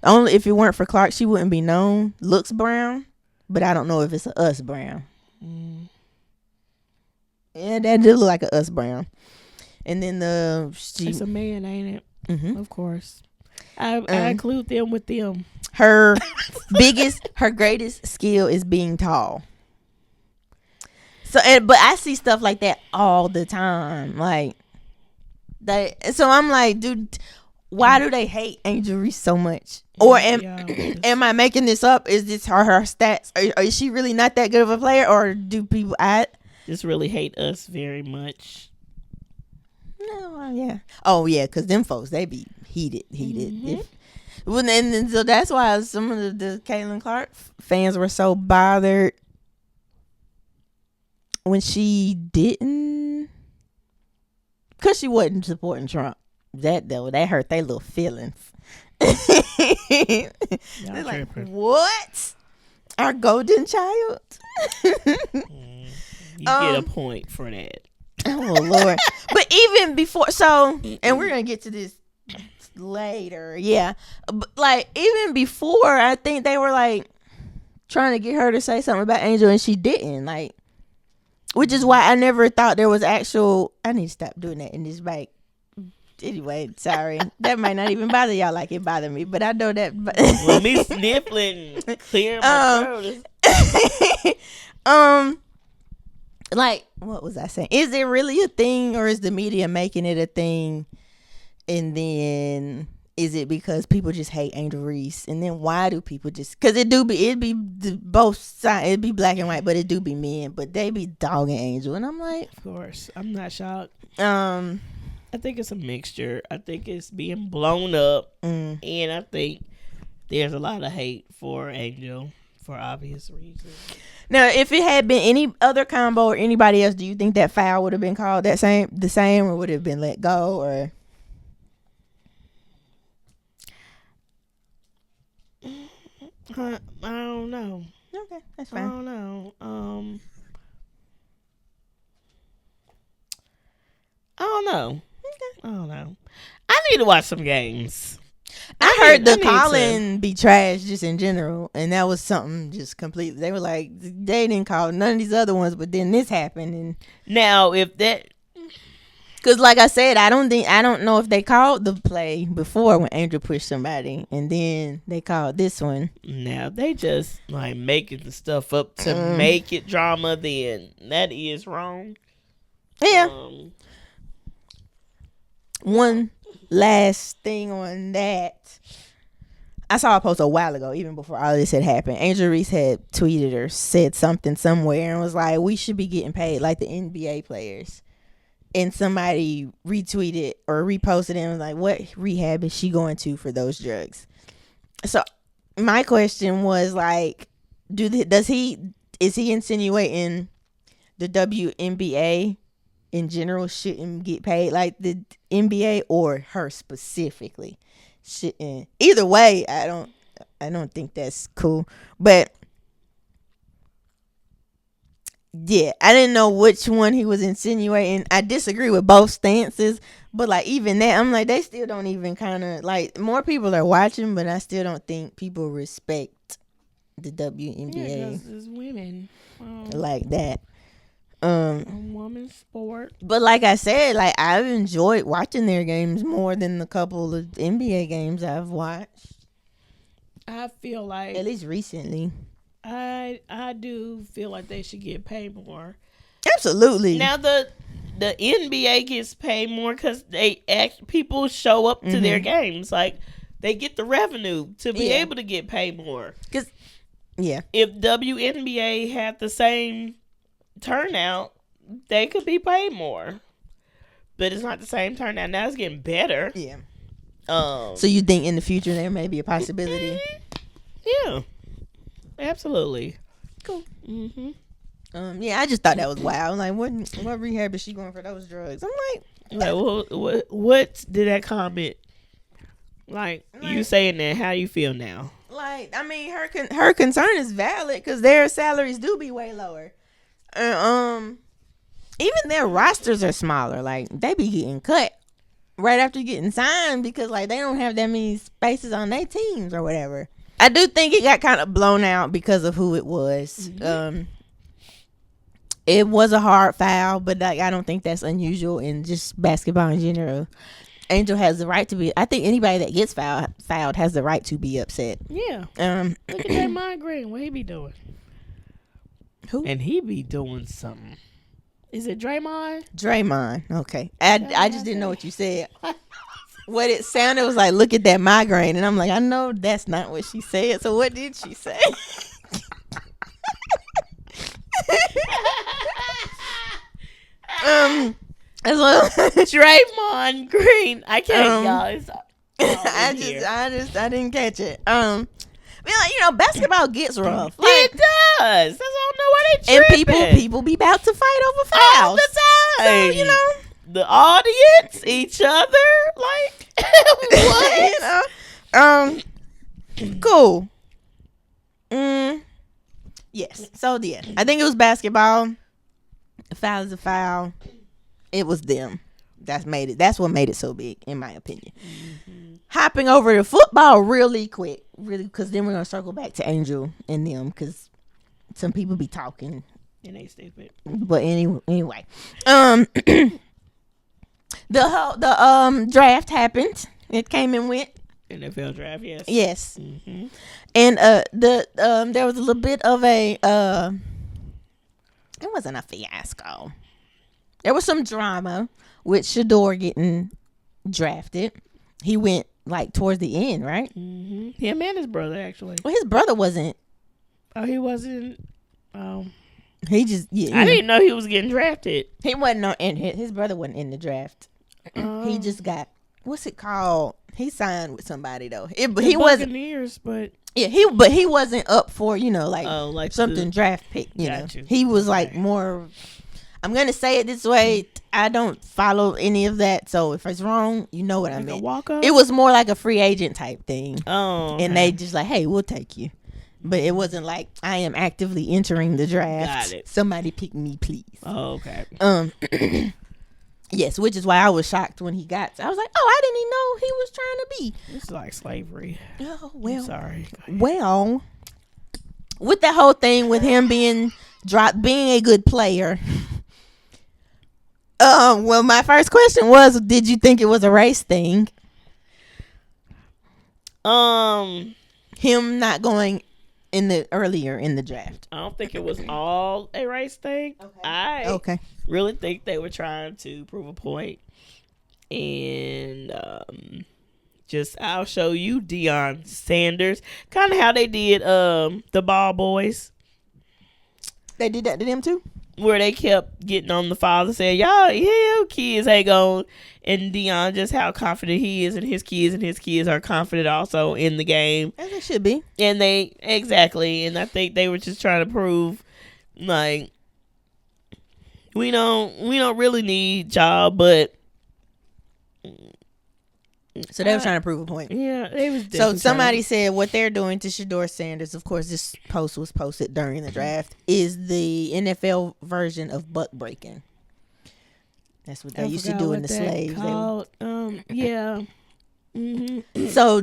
Only if it weren't for Clark, she wouldn't be known. Looks brown, but I don't know if it's a us brown. Yeah, that did look like a us brown. And then it's a man, ain't it? Mm-hmm. Of course. I include them with them. Her greatest skill is being tall. So, but I see stuff like that all the time, like that. So I'm like, dude, why do they hate Angel Reese so much? Or am I making this up? Is this her stats? Or is she really not that good of a player? Or do people just really hate us very much? No, yeah. Oh yeah, because them folks, they be heated. And so that's why some of the Caitlin Clark fans were so bothered when she didn't, because she wasn't supporting Trump. That hurt their little feelings. They're like, what? Our golden child? You get a point for that. Oh Lord. But even before, and we're gonna get to this later, yeah, but like even before, I think they were like trying to get her to say something about Angel and she didn't, like, which is why I never thought there was actual. I need to stop doing that in this bike. Anyway, sorry. That might not even bother y'all like it bothered me, but I know that. Well, me sniffling, clear my throat. Like, what was I saying? Is it really a thing, or is the media making it a thing? And then is it because people just hate Angel Reese? And then why do people just? Because it'd be both sides. It'd be black and white, but it do be men. But they be dogging Angel, and I'm like, of course, I'm not shocked. I think it's a mixture. I think it's being blown up, and I think there's a lot of hate for Angel for obvious reasons. Now, if it had been any other combo or anybody else, do you think that foul would have been called the same, or would it have been let go? Or I don't know. Okay, that's fine. I don't know. Okay. I don't know. I need to watch some games. I heard the calling be trash just in general, and that was something just completely. They were like, they didn't call none of these other ones, but then this happened. And now, if that, because like I said, I don't know if they called the play before when Angel pushed somebody, and then they called this one. Now they just like making the stuff up to make it drama. Then that is wrong. Yeah. One last thing on that. I saw a post a while ago, even before all this had happened. Angel Reese had tweeted or said something somewhere and was like, we should be getting paid like the NBA players. And somebody retweeted or reposted it and was like, what rehab is she going to for those drugs? So my question was like, is he insinuating the WNBA in general shouldn't get paid like the NBA, or her specifically shouldn't. Either way, I don't think that's cool. But yeah, I didn't know which one he was insinuating. I disagree with both stances, but like even that, I'm like, they still don't even kind of like, more people are watching, but I still don't think people respect the WNBA. Yeah, because it's women. Like that. A woman's sport. But like I said, like I've enjoyed watching their games more than the couple of NBA games I've watched. I feel like, at least recently. I do feel like they should get paid more. Absolutely. Now the NBA gets paid more because people show up to their games. Like they get the revenue to be able to get paid more. Because if WNBA had the same turnout, they could be paid more. But it's not the same turnout. Now it's getting better. Yeah. So you think in the future there may be a possibility? Yeah. Absolutely. Cool. Mm-hmm. Yeah, I just thought that was wild. I'm like, what rehab is she going for those drugs? I'm like, well, what did that comment? Like you saying that? How you feel now? Like, I mean, her concern is valid because their salaries do be way lower. Even their rosters are smaller. Like they be getting cut right after getting signed because like they don't have that many spaces on their teams or whatever. I do think it got kind of blown out because of who it was. Mm-hmm. It was a hard foul, but like I don't think that's unusual in just basketball in general. Angel has the right to be. I think anybody that gets fouled has the right to be upset. Yeah. Look at Draymond Green. What he be doing? Who? And he be doing something. Is it Draymond? Draymond. Okay. I just didn't know what you said. What it sounded was like, look at that migraine. And I'm like, I know that's not what she said. So what did she say? Draymond Green. I can't, y'all. It's I didn't catch it. I mean, like, basketball gets rough. Like, it does. That's all. Know why they tripping. And people be about to fight over fouls all the time. So, the audience, each other, like what? Cool. Yes. So yeah, I think it was basketball. A foul is a foul. It was them. That's what made it so big, in my opinion. Mm-hmm. Hopping over to football really quick, because then we're gonna circle back to Angel and them, because some people be talking and they stupid. But anyway, the draft happened. It came and went. NFL draft, yes. Yes. Mm-hmm. And there was a little bit of a it wasn't a fiasco. There was some drama with Shedeur getting drafted. He went like towards the end, right? Mm-hmm. Him and his brother, actually. Well, his brother wasn't. Oh, he wasn't. Oh. He just. I didn't know he was getting drafted. He wasn't in. His brother wasn't in the draft. He just got. What's it called? He signed with somebody though. He wasn't. But yeah, he wasn't up for like something draft pick. You know, he was like more. I'm gonna say it this way. I don't follow any of that, so if it's wrong, you know what I mean. It was more like a free agent type thing. Oh, okay. And they just like, hey, we'll take you, but it wasn't like I am actively entering the draft. Got it. Somebody pick me, please. Oh, okay. Yes, which is why I was shocked when he got. I was like, oh, I didn't even know he was trying to be. It's like slavery. Oh well. I'm sorry. Well, with that whole thing with him being being a good player. Well, my first question was, did you think it was a race thing? Him not going earlier in the draft. I don't think it was all a race thing. Okay. I really think they were trying to prove a point. And I'll show you Deion Sanders. Kind of how they did the Ball Boys. They did that to them too? Where they kept getting on the father, saying, y'all, kids ain't going. And Deion, just how confident he is, and his kids are confident also in the game. As they should be. And exactly. And I think they were just trying to prove, like, we don't really need y'all, but So they were trying to prove a point. Yeah, they was. So somebody said what they're doing to Shedeur Sanders. Of course, this post was posted during the draft. Is the NFL version of buck breaking. That's what they used to do in the slaves. Yeah. Mm-hmm. So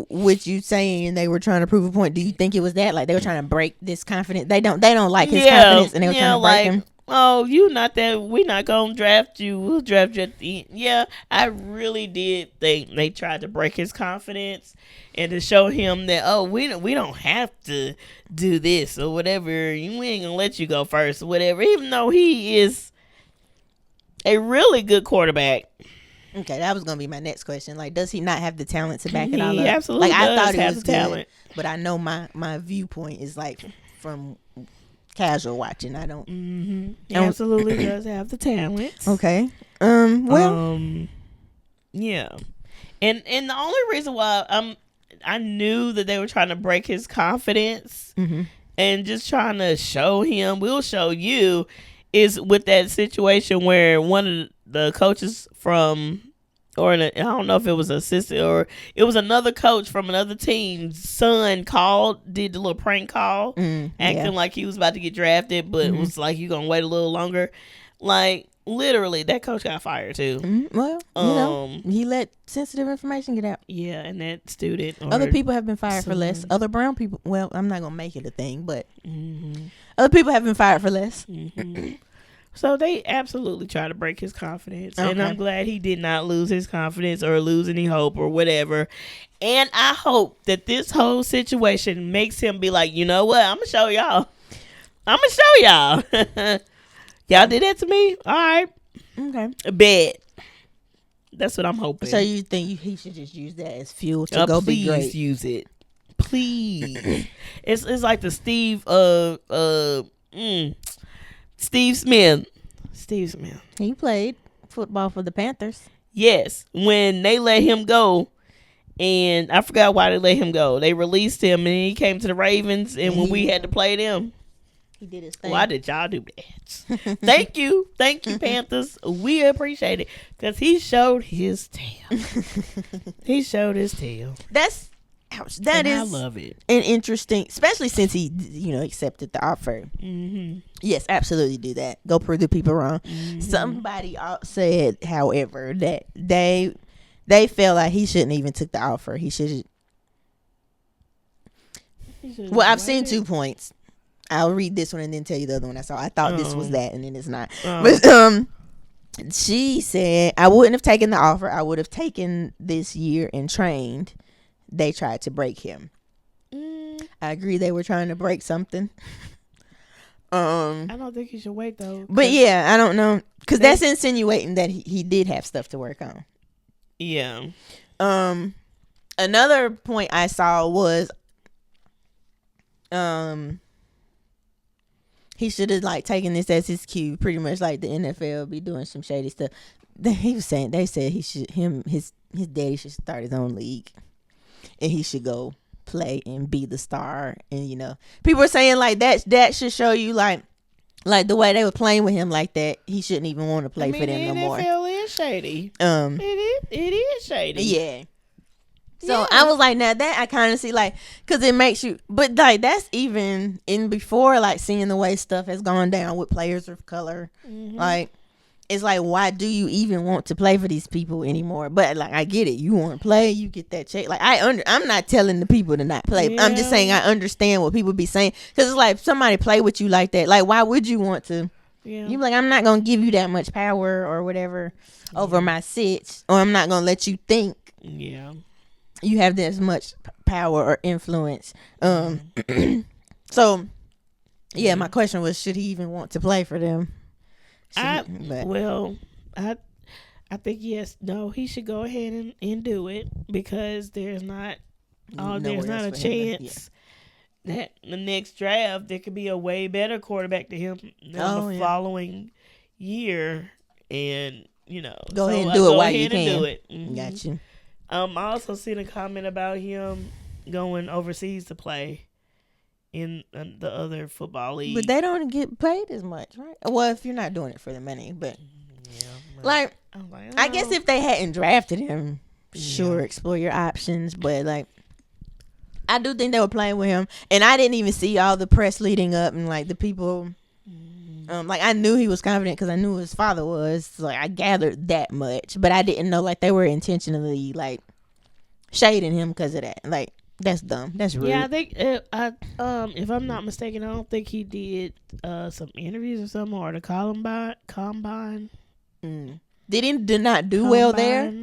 what you saying they were trying to prove a point? Do you think it was that, like they were trying to break this confidence? They don't like his confidence, and they were trying to break him. Oh, you not that. We're not gonna draft you. We'll draft you at the end. Yeah, I really did think they tried to break his confidence and to show him that we don't have to do this or whatever. We ain't gonna let you go first or whatever. Even though he is a really good quarterback. Okay, that was gonna be my next question. Like, does he not have the talent to back it all up? He absolutely like, does I thought have was the talent, but I know my viewpoint is like from casual watching. I don't. Mm-hmm. He absolutely does have the talent. Okay. Yeah, and the only reason why I knew that they were trying to break his confidence and just trying to show him, we'll show you, is with that situation where one of the coaches from, I don't know if it was an assistant or it was another coach from another team's son did the little prank call, acting like he was about to get drafted, but it was like, you gonna wait a little longer. Like, literally, that coach got fired too. Well, he let sensitive information get out. Yeah, and that student. Other people have been fired for less. Other brown people, well, I'm not gonna make it a thing, but other people have been fired for less. So they absolutely try to break his confidence. Okay. And I'm glad he did not lose his confidence or lose any hope or whatever. And I hope that this whole situation makes him be like, you know what? I'm going to show y'all. Y'all did that to me? All right. Okay. Bet. That's what I'm hoping. So you think he should just use that as fuel to go be great? Please use it. Please. It's like the Steve Smith. He played football for the Panthers. Yes. When they let him go, and I forgot why they let him go. They released him, and he came to the Ravens, and when we had to play them, he did his thing. Why did y'all do that? Thank you, Panthers. We appreciate it because he showed his tail. That is, I love it. An interesting, especially since he, accepted the offer. Yes, absolutely do that. Go prove the people wrong. Somebody said, however, that they felt like he shouldn't even took the offer. He should. Well, I've seen 2 points. I'll read this one and then tell you the other one I saw. I thought this was that, and then it's not. But she said, I wouldn't have taken the offer. I would have taken this year and trained. They tried to break him. I agree they were trying to break something. I don't think he should wait though. But yeah, I don't know, because that's insinuating that he did have stuff to work on. Yeah. Another point I saw was he should have taken this as his cue, pretty much like the NFL be doing some shady stuff. He was saying his daddy should start his own league. And he should go play and be the star. And people are saying that should show you like the way they were playing with him like that. He shouldn't even want to play for them no more. The NFL is shady. It is shady. Yeah. So I was like, now that I kind of see because it makes you, but that's even in before seeing the way stuff has gone down with players of color. It's why do you even want to play for these people anymore? But I get it. You want to play, you get that check. I'm not telling the people to not play. Yeah. I'm just saying I understand what people be saying, because it's somebody play with you like that. Why would you want to? Yeah. You I'm not gonna give you that much power or whatever over my sits, or I'm not gonna let you think. Yeah. You have this much power or influence. So, yeah, my question was, should he even want to play for them? I think yes. No, he should go ahead and do it, because there's not a chance that the next draft there could be a way better quarterback to him the following year, and go ahead and do it while you can. Do it. Got you. I also seen a comment about him going overseas to play, in the other football league. But they don't get paid as much, right? Well, if you're not doing it for the money, but like I guess if they hadn't drafted him, sure, explore your options. But like, I do think they were playing with him, and I didn't even see all the press leading up and like the people. Like I knew he was confident because I knew his father was. So, like I gathered that much, but I didn't know like they were intentionally like shading him because of that. Like that's dumb. That's rude. Yeah, I think if I'm not mistaken, I don't think he did some interviews or something or the combine. Did he not do well there,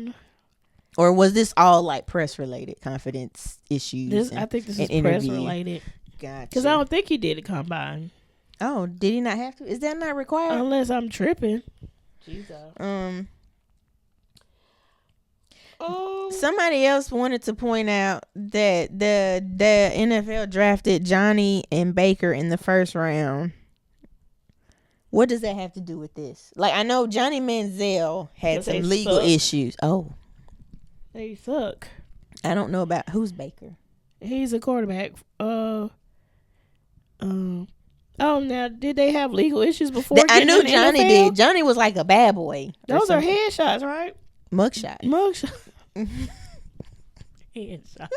or was this all like press related confidence issues? I think this is press related. Gotcha. Because I don't think he did a combine. Oh, did he not have to? Is that not required? Unless I'm tripping. Jesus. Somebody else wanted to point out that the NFL drafted Johnny and Baker in the first round. What does that have to do with this? Like, I know Johnny Manziel had some legal issues. Oh, they suck. I don't know about who's Baker. He's a quarterback. Oh, now, did they have legal issues before? I knew Johnny NFL? did. Johnny was like a bad boy. Those are headshots, right? Mugshots. Headshots.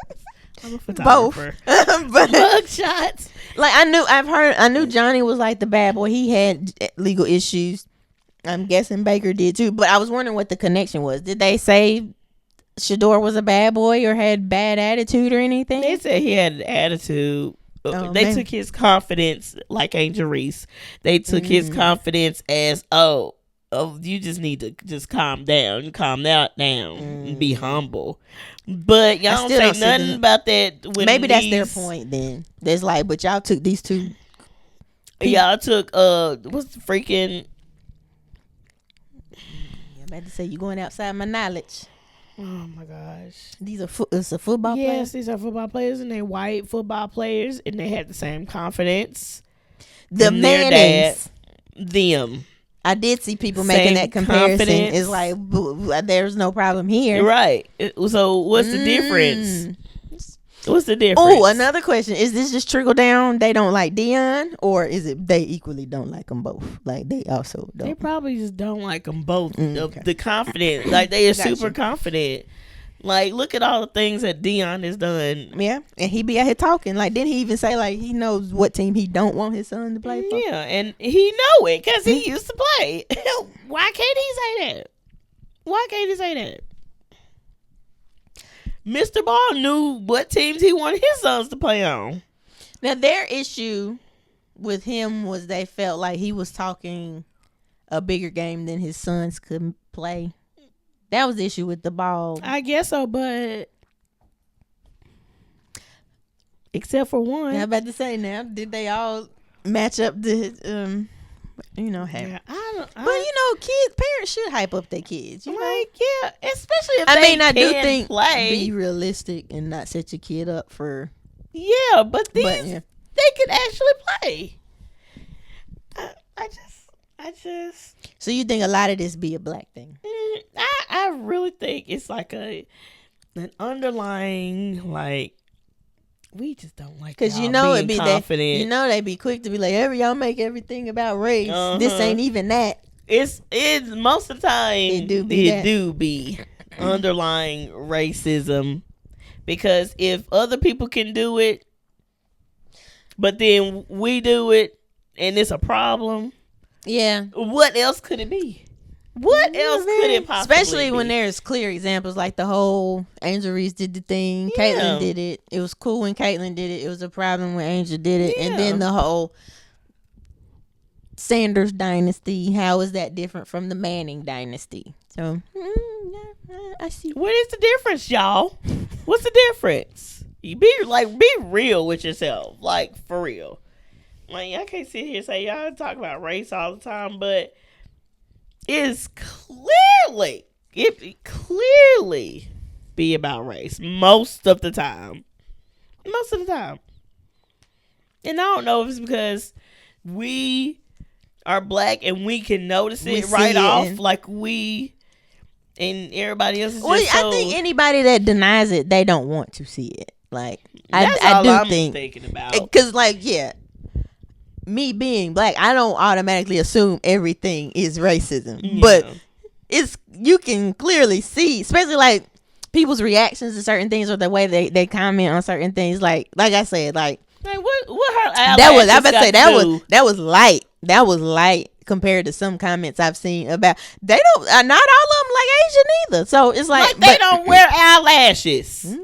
I'm a photographer. Both. But mugshots. Like I knew Johnny was like the bad boy. He had legal issues. I'm guessing Baker did too. But I was wondering what the connection was. Did they say Shedeur was a bad boy or had bad attitude or anything? They said he had an attitude. They took his confidence like Angel Reese. They took his confidence as you just need to just calm down and be humble. But y'all don't say nothing about that. Maybe that's their point then. There's like, but y'all took these two. Y'all took what's the freaking? I'm about to say you going outside my knowledge. Oh my gosh! These are it's a football players. Yes, these are football players, and they're white football players, and they had the same confidence. The Mannings, them. I did see people making that comparison. Confidence. It's like there's no problem here, right? So what's the difference? What's the difference? Oh, another question: is this just trickle down? They don't like Deion, or is it they equally don't like them both? Like they also don't. They probably just don't like them both. Okay. The confident, like they are super confident. Like look at all the things that Deion has done. Yeah, and he be out here talking. Like didn't he even say like he knows what team he don't want his son to play for? Yeah, and he know it because he used to play. Why can't he say that? Why can't he say that? Mr. Ball knew what teams he wanted his sons to play on. Now, their issue with him was they felt like he was talking a bigger game than his sons could play. That was the issue with the Ball. I guess so, but except for one. I'm about to say now, did they all match up the, have? Yeah, but parents should hype up their kids. You know? Yeah, especially if I do think play. Be realistic and not set your kid up for. Yeah, but they could actually play. I just. So you think a lot of this be a black thing? I really think it's like an underlying like. We just don't like because it be confident. That they be quick to be like, y'all make everything about race. This ain't even that. It's most of the time it do be underlying racism because if other people can do it, but then we do it and it's a problem. Yeah. What else could it be? What else could it possibly Especially be? when there's clear examples like the whole Angel Reese did the thing. Yeah. Caitlyn did it. It was cool when Caitlyn did it. It was a problem when Angel did it. Yeah. And then the whole Sanders dynasty. How is that different from the Manning dynasty? So, I see. What is the difference, y'all? What's the difference? You be real with yourself. Like, for real. Like, I can't sit here and say, y'all talk about race all the time, but it clearly be about race most of the time. And I don't know if it's because we are black and we can notice it right off, like we and everybody else is just I think anybody that denies it, they don't want to see it. Like That's I all do I'm think thinking about. because like me being black, I don't automatically assume everything is racism, but it's you can clearly see, especially like people's reactions to certain things or the way they comment on certain things. Like I said, like what her that was I about to say that was light. That was light compared to some comments I've seen about they don't not all of them like Asian either. So it's like they don't wear eyelashes.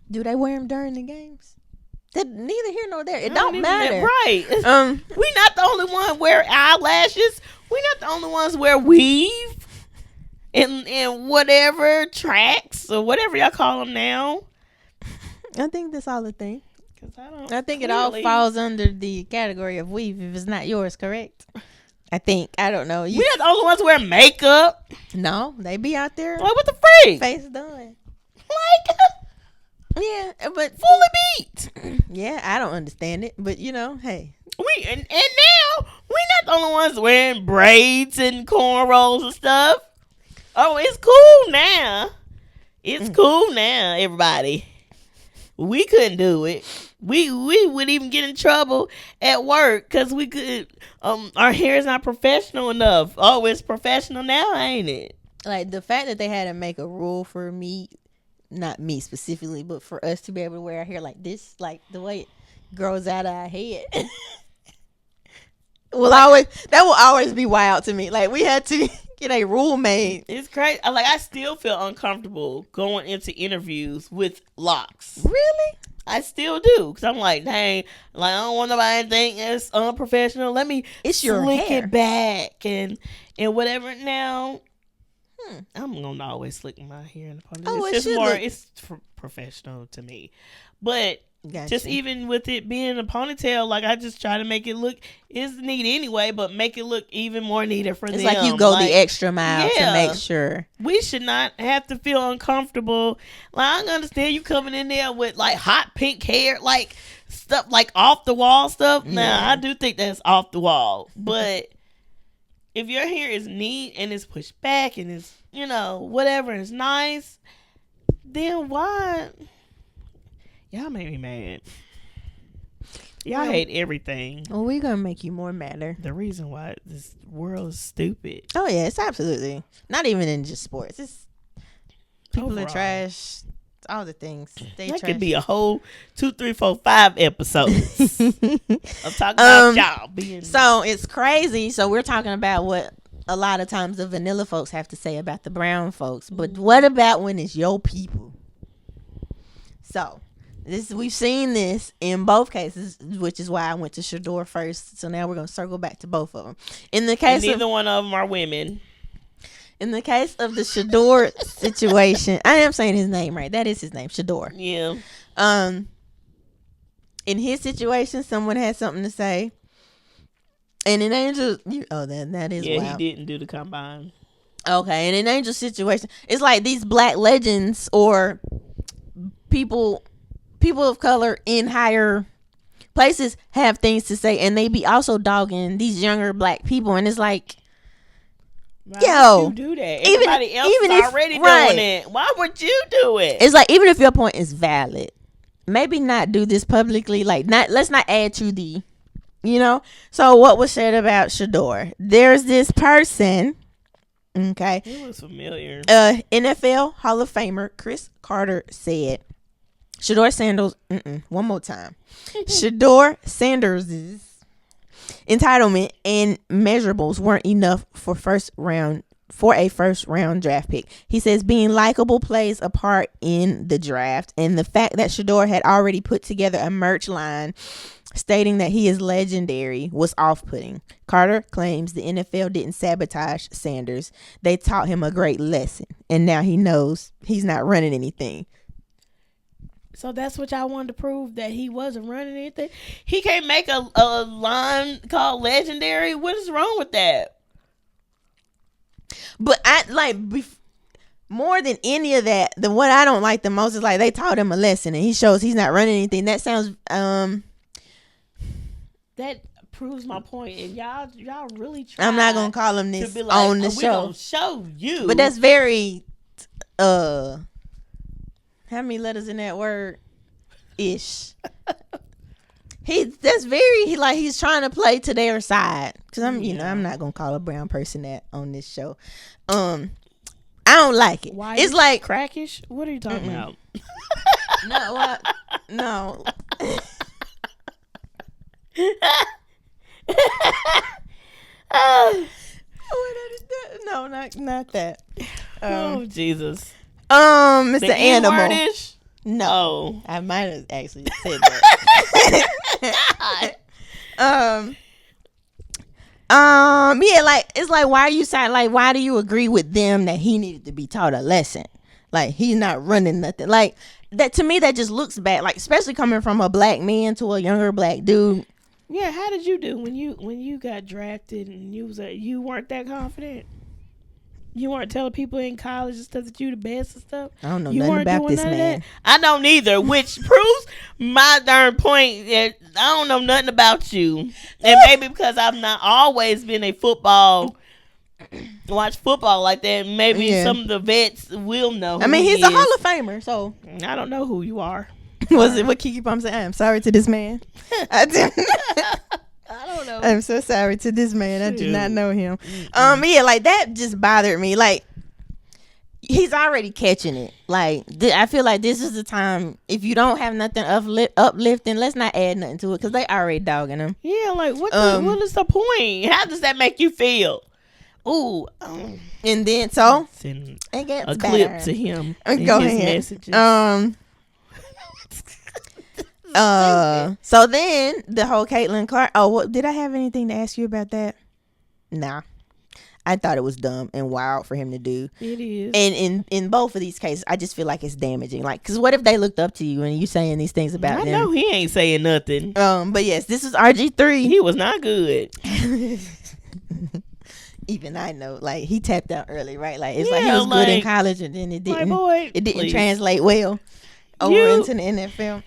Do they wear them during the games? Neither here nor there. It don't matter. Right. We not the only one wear eyelashes. We not the only ones wear weave and whatever tracks or whatever y'all call them now. I think that's all a thing. I think it clearly all falls under the category of weave if it's not yours, correct? I think. I don't know. We not the only ones wear makeup. No, they be out there. Like, what the freak? Face done. Like, yeah, but fully beat. Yeah, I don't understand it, but hey. And now we not the only ones wearing braids and cornrows and stuff. Oh, it's cool now. It's cool now, everybody. We couldn't do it. We would even get in trouble at work because we could. Our hair is not professional enough. Oh, it's professional now, ain't it? Like the fact that they had to make a rule for me, not me specifically, but for us to be able to wear our hair like this, like the way it grows out of our head. That will always be wild to me. Like we had to get a rule made. It's crazy. Like I still feel uncomfortable going into interviews with locks. Really? I still do because I'm like, dang, like I don't want nobody to think it's unprofessional. Let me slick it back and whatever. Now, I'm gonna always slick my hair in the ponytail. Oh, it's just more. It's professional to me, but. Gotcha. Just even with it being a ponytail, like I just try to make it look it's neat anyway, but make it look even more neater for them. It's like you go the extra mile to make sure. We should not have to feel uncomfortable. Like I understand you coming in there with like hot pink hair, like stuff like off the wall stuff. Now I do think that's off the wall, but if your hair is neat and it's pushed back and it's whatever and it's nice, then why? Y'all make me mad. Y'all hate everything. Well, we're going to make you more madder. The reason why this world is stupid. Oh, yeah, it's absolutely. Not even in just sports. It's people are trash. All the things. That could be a whole 2, 3, 4, 5 episodes. I'm talking about y'all being. So it's crazy. So we're talking about what a lot of times the vanilla folks have to say about the brown folks. But what about when it's your people? So. We've seen this in both cases, which is why I went to Shedeur first. So now we're going to circle back to both of them. In the case neither one of them are women. In the case of the Shedeur situation, I am saying his name right. That is his name, Shedeur. Yeah. In his situation, someone had something to say, and in Angel, that is wild. He didn't do the combine. Okay, and in Angel's situation, it's like these black legends or people of color in higher places have things to say, and they be also dogging these younger black people, and it's like, why would you do that? Everybody else is already doing it. Why would you do it? It's like, even if your point is valid, maybe not do this publicly. Like, let's not add to the, So what was said about Shedeur? There's this person. Okay, it was familiar. NFL Hall of Famer Chris Carter said, Shedeur Sanders, one more time. Shedeur Sanders' entitlement and measurables weren't enough for a first round draft pick. He says being likable plays a part in the draft, and the fact that Shedeur had already put together a merch line stating that he is legendary was off-putting. Carter claims the NFL didn't sabotage Sanders. They taught him a great lesson, and now he knows he's not running anything. So that's what y'all wanted to prove, that he wasn't running anything? He can't make a line called legendary? What is wrong with that? But more than any of that, what I don't like the most is like they taught him a lesson and he shows he's not running anything. That sounds that proves my point, and y'all really try. I'm not gonna call him this on the show. Gonna show you, but that's very How many letters in that word? Ish. He's trying to play to their side. Cause I'm not gonna call a brown person that on this show. I don't like it. Why it's like crackish. What are you talking about? No, what? No. No, not that. Oh Jesus. It's the animal. N-wordish? No, Oh. I might have actually said that. Yeah, like it's like why do you agree with them that he needed to be taught a lesson? Like he's not running nothing. Like that to me, that just looks bad. Like especially coming from a black man to a younger black dude. Yeah, how did you do when you got drafted and you weren't that confident? You weren't telling people in college and stuff that you the best and stuff. I don't know nothing about this man. I don't either, which proves my darn point that I don't know nothing about you. And maybe because I've not always been watch football like that, maybe some of the vets will know. I mean, he's a Hall of Famer, so I don't know who you are. Was it what Keke Palm said? I am sorry to this man. I don't know. I'm so sorry to this man. I do not know him. Yeah, like that just bothered me. Like he's already catching it. Like I feel like this is the time. If you don't have nothing uplifting, let's not add nothing to it because they already dogging him. Yeah, like what is the point? How does that make you feel? Ooh, and then so send it gets a clip to him. Go ahead. Messages. So then the whole Caitlin Clark. Oh, did I have anything to ask you about that? Nah. I thought it was dumb and wild for him to do. It is. And in both of these cases, I just feel like it's damaging. Like, because what if they looked up to you and you saying these things about them? I know he ain't saying nothing. But yes, this is RG3. He was not good. Even I know, like he tapped out early, right? Like it's like he was good in college, and then it didn't translate well over into the NFL.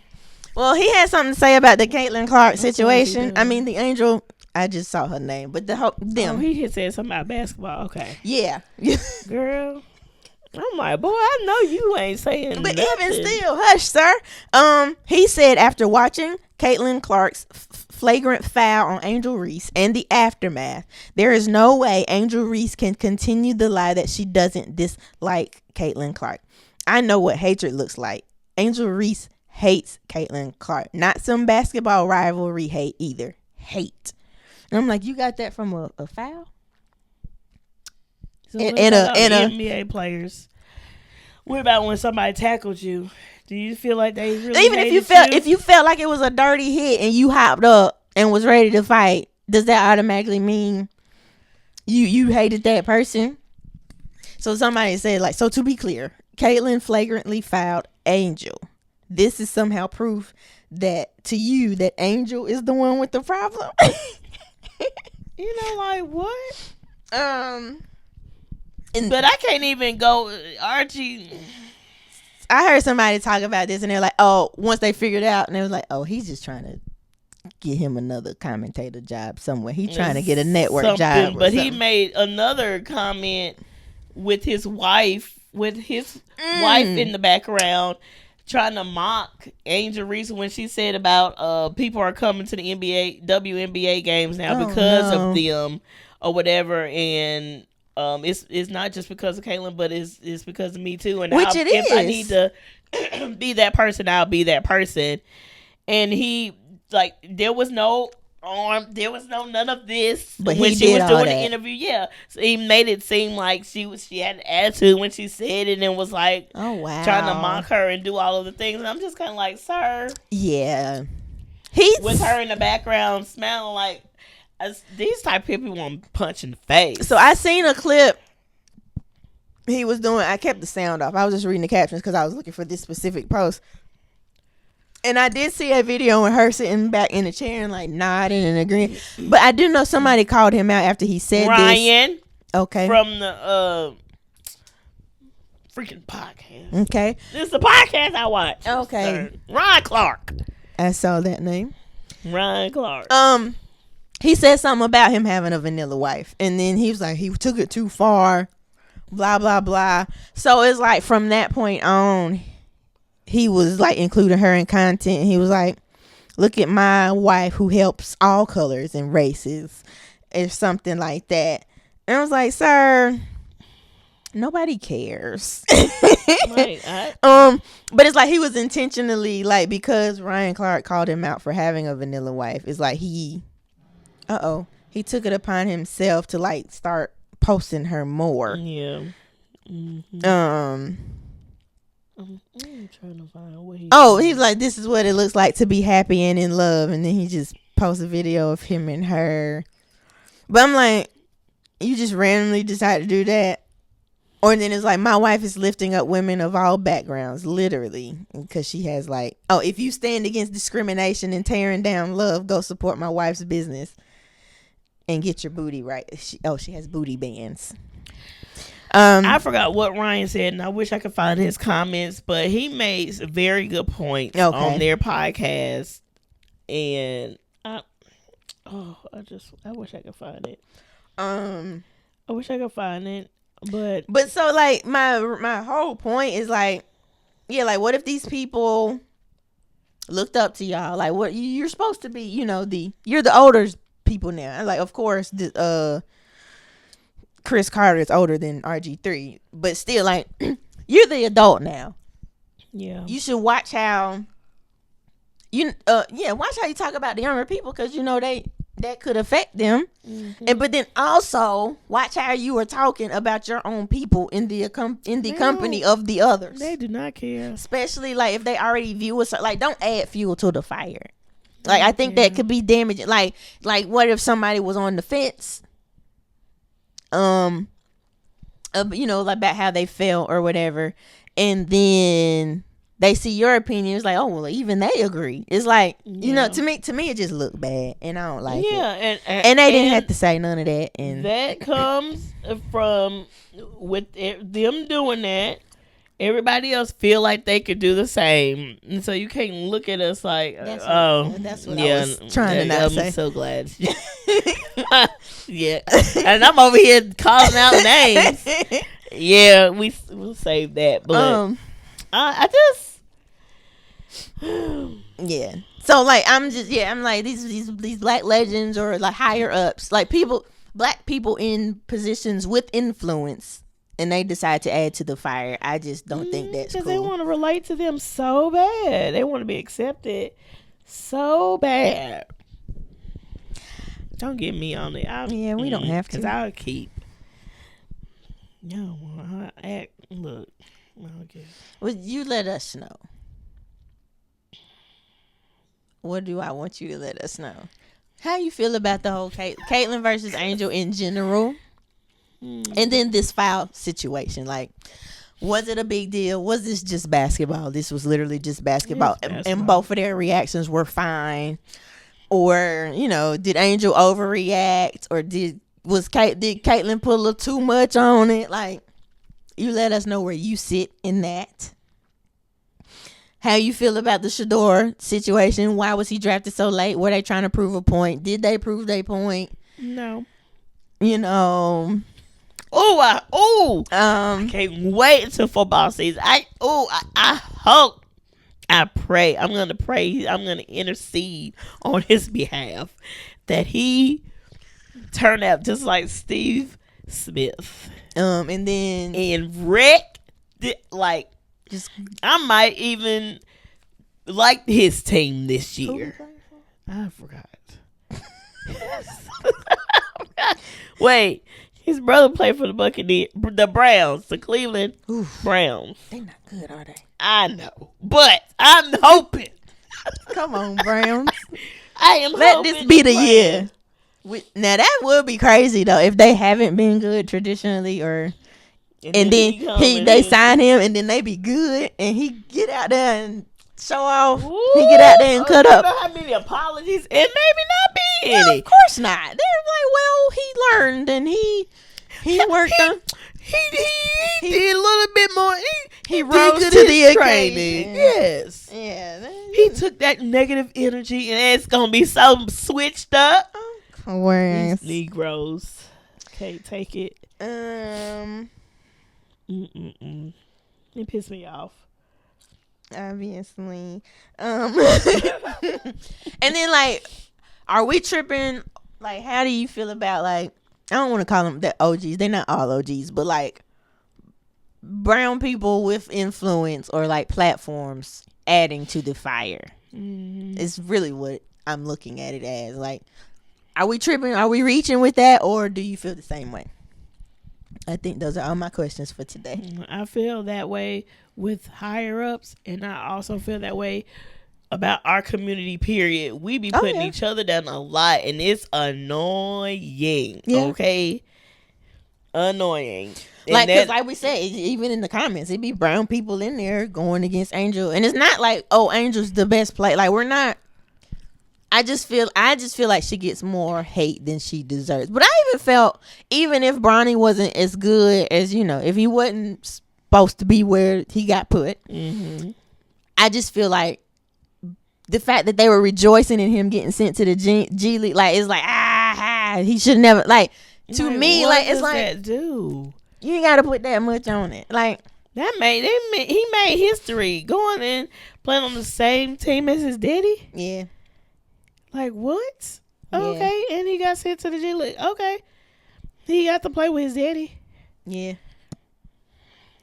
Well, he had something to say about the Caitlin Clark situation. I mean, the Angel. I just saw her name, but them. Oh, he had said something about basketball. Okay. Yeah. Girl. I'm like, boy, I know you ain't saying but nothing. Even still, hush, sir. He said after watching Caitlin Clark's flagrant foul on Angel Reese and the aftermath, there is no way Angel Reese can continue the lie that she doesn't dislike Caitlin Clark. I know what hatred looks like. Angel Reese hates Caitlin Clark. Not some basketball rivalry hate either. Hate. And I'm like, you got that from a foul? So NBA players. What about when somebody tackled you? Do you feel like they really even if you felt like it was a dirty hit and you hopped up and was ready to fight, does that automatically mean you hated that person? So somebody said, like, so to be clear, Caitlin flagrantly fouled Angel. This is somehow proof that to you that Angel is the one with the problem. You know, like what? But I can't even go, Archie. I heard somebody talk about this, and they're like, "Oh, once they figured it out, and they was like, oh, he's just trying to get him another commentator job somewhere. He's trying to get a network job." But he made another comment with his wife, in the background, trying to mock Angel Reese when she said about people are coming to the WNBA games now because of them or whatever, and it's not just because of Caitlin, but it's because of me too. And if I need to be that person, I'll be that person. And he, like, there was no arm, there was none of this. But when he she was doing the interview, yeah, so he made it seem like she had an attitude when she said it, and was like, oh wow, trying to mock her and do all of the things. And I'm just kind of like, sir, yeah, with her in the background smelling like. These type of people want to punch in the face. So I seen a clip he was doing. I kept the sound off. I was just reading the captions because I was looking for this specific post. And I did see a video of her sitting back in the chair and like nodding and agreeing. But I do know somebody called him out after he said Ryan, this. Okay. From the freaking podcast. Okay. This is the podcast I watch. Okay. Ryan Clark. I saw that name. Ryan Clark. He said something about him having a vanilla wife. And then he was like, he took it too far. Blah, blah, blah. So it's like from that point on, he was like including her in content. He was like, look at my wife who helps all colors and races, or something like that. And I was like, sir, nobody cares. But it's like he was intentionally, like, because Ryan Clark called him out for having a vanilla wife, it's like he took it upon himself to like start posting her more. Yeah. Mm-hmm. I'm trying to find what he's like, this is what it looks like to be happy and in love, and then he just posts a video of him and her. But I'm like, you just randomly decide to do that? Or then it's like, my wife is lifting up women of all backgrounds, literally, because she has like, if you stand against discrimination and tearing down love, go support my wife's business and get your booty right. She has booty bands. I forgot what Ryan said, and I wish I could find his comments, but he made very good points on their podcast. And I wish I could find it. I wish I could find it, but so like my whole point is like, yeah, like what if these people looked up to y'all? Like, what you're supposed to be, you're the older people now. Like, of course, Chris Carter is older than RG3, but still, like, you're the adult now. Yeah, you should watch how you talk about the younger people, because that could affect them. Mm-hmm. But then also watch how you are talking about your own people in the company of the others. They do not care, especially like if they already view us. Like, don't add fuel to the fire. Like, I think that could be damaging. Like what if somebody was on the fence, like about how they felt or whatever, and then they see your opinion. It's like, oh, well, even they agree. It's like, to me, it just looked bad, and I don't like it. Yeah, and they didn't have to say none of that. And that comes from with them doing that. Everybody else feel like they could do the same, and so you can't look at us like, that's what I was trying to not say. I'm so glad. Yeah, and I'm over here calling out names. Yeah, we'll save that, but I just yeah. So like, I'm like, these black legends or like higher ups, like black people in positions with influence, and they decide to add to the fire. I just don't think that's cool. Because they want to relate to them so bad. They want to be accepted so bad. Don't get me on it. We don't have to. Because I'll keep. No, look. Okay. Well, you let us know. What do I want you to let us know? How you feel about the whole Caitlyn versus Angel in general? And then this foul situation. Like, was it a big deal? Was this just basketball? This was literally just basketball. And both of their reactions were fine. Or, did Angel overreact? Or did Caitlyn put a little too much on it? Like, you let us know where you sit in that. How you feel about the Shedeur situation? Why was he drafted so late? Were they trying to prove a point? Did they prove their point? No. I can't wait until football season. I hope, I pray, I'm going to intercede on his behalf that he turned out just like Steve Smith. And then Rick, like, I might even like his team this year. I forgot. Wait, his brother played for the Browns, the Cleveland Browns. They not good, are they? I know, but I'm hoping. Come on, Browns. I am. Let this be the year. Now that would be crazy though if they haven't been good traditionally, or. And then they sign him, and then they be good, and he get out there and show off. Ooh, he get out there and cut up. You know how many apologies? It maybe not be any. Of course not. They're like, well, he learned, and he worked on. He did a little bit more. He rose to the training. Yes. Yeah. He took that negative energy, and it's gonna be so switched up. These Negroes can't take it. It pissed me off. Obviously. And then like, are we tripping? Like, how do you feel about like? I don't want to call them the OGs. They're not all OGs, but like brown people with influence or like platforms adding to the fire. It's really what I'm looking at it as. Like, are we tripping? Are we reaching with that, or do you feel the same way? I think those are all my questions for today. I feel that way with higher ups, and I also feel that way about our community, period. We be putting each other down a lot, and it's annoying. Yeah. Okay? Annoying. Like, because like we said, even in the comments, it be brown people in there going against Angel. And it's not like, oh, Angel's the best player. Like, we're not. I just feel like she gets more hate than she deserves. But I even felt, even if Bronny wasn't as good as, if he wasn't supposed to be where he got put, I just feel like the fact that they were rejoicing in him getting sent to the G League, like, it's like, he should never, like, to me, like, it's like, that do? You ain't got to put that much on it. Like, he made history going and playing on the same team as his daddy. Yeah. Like, what? Yeah. Okay, and he got sent to the G League. Okay. He got to play with his daddy. Yeah.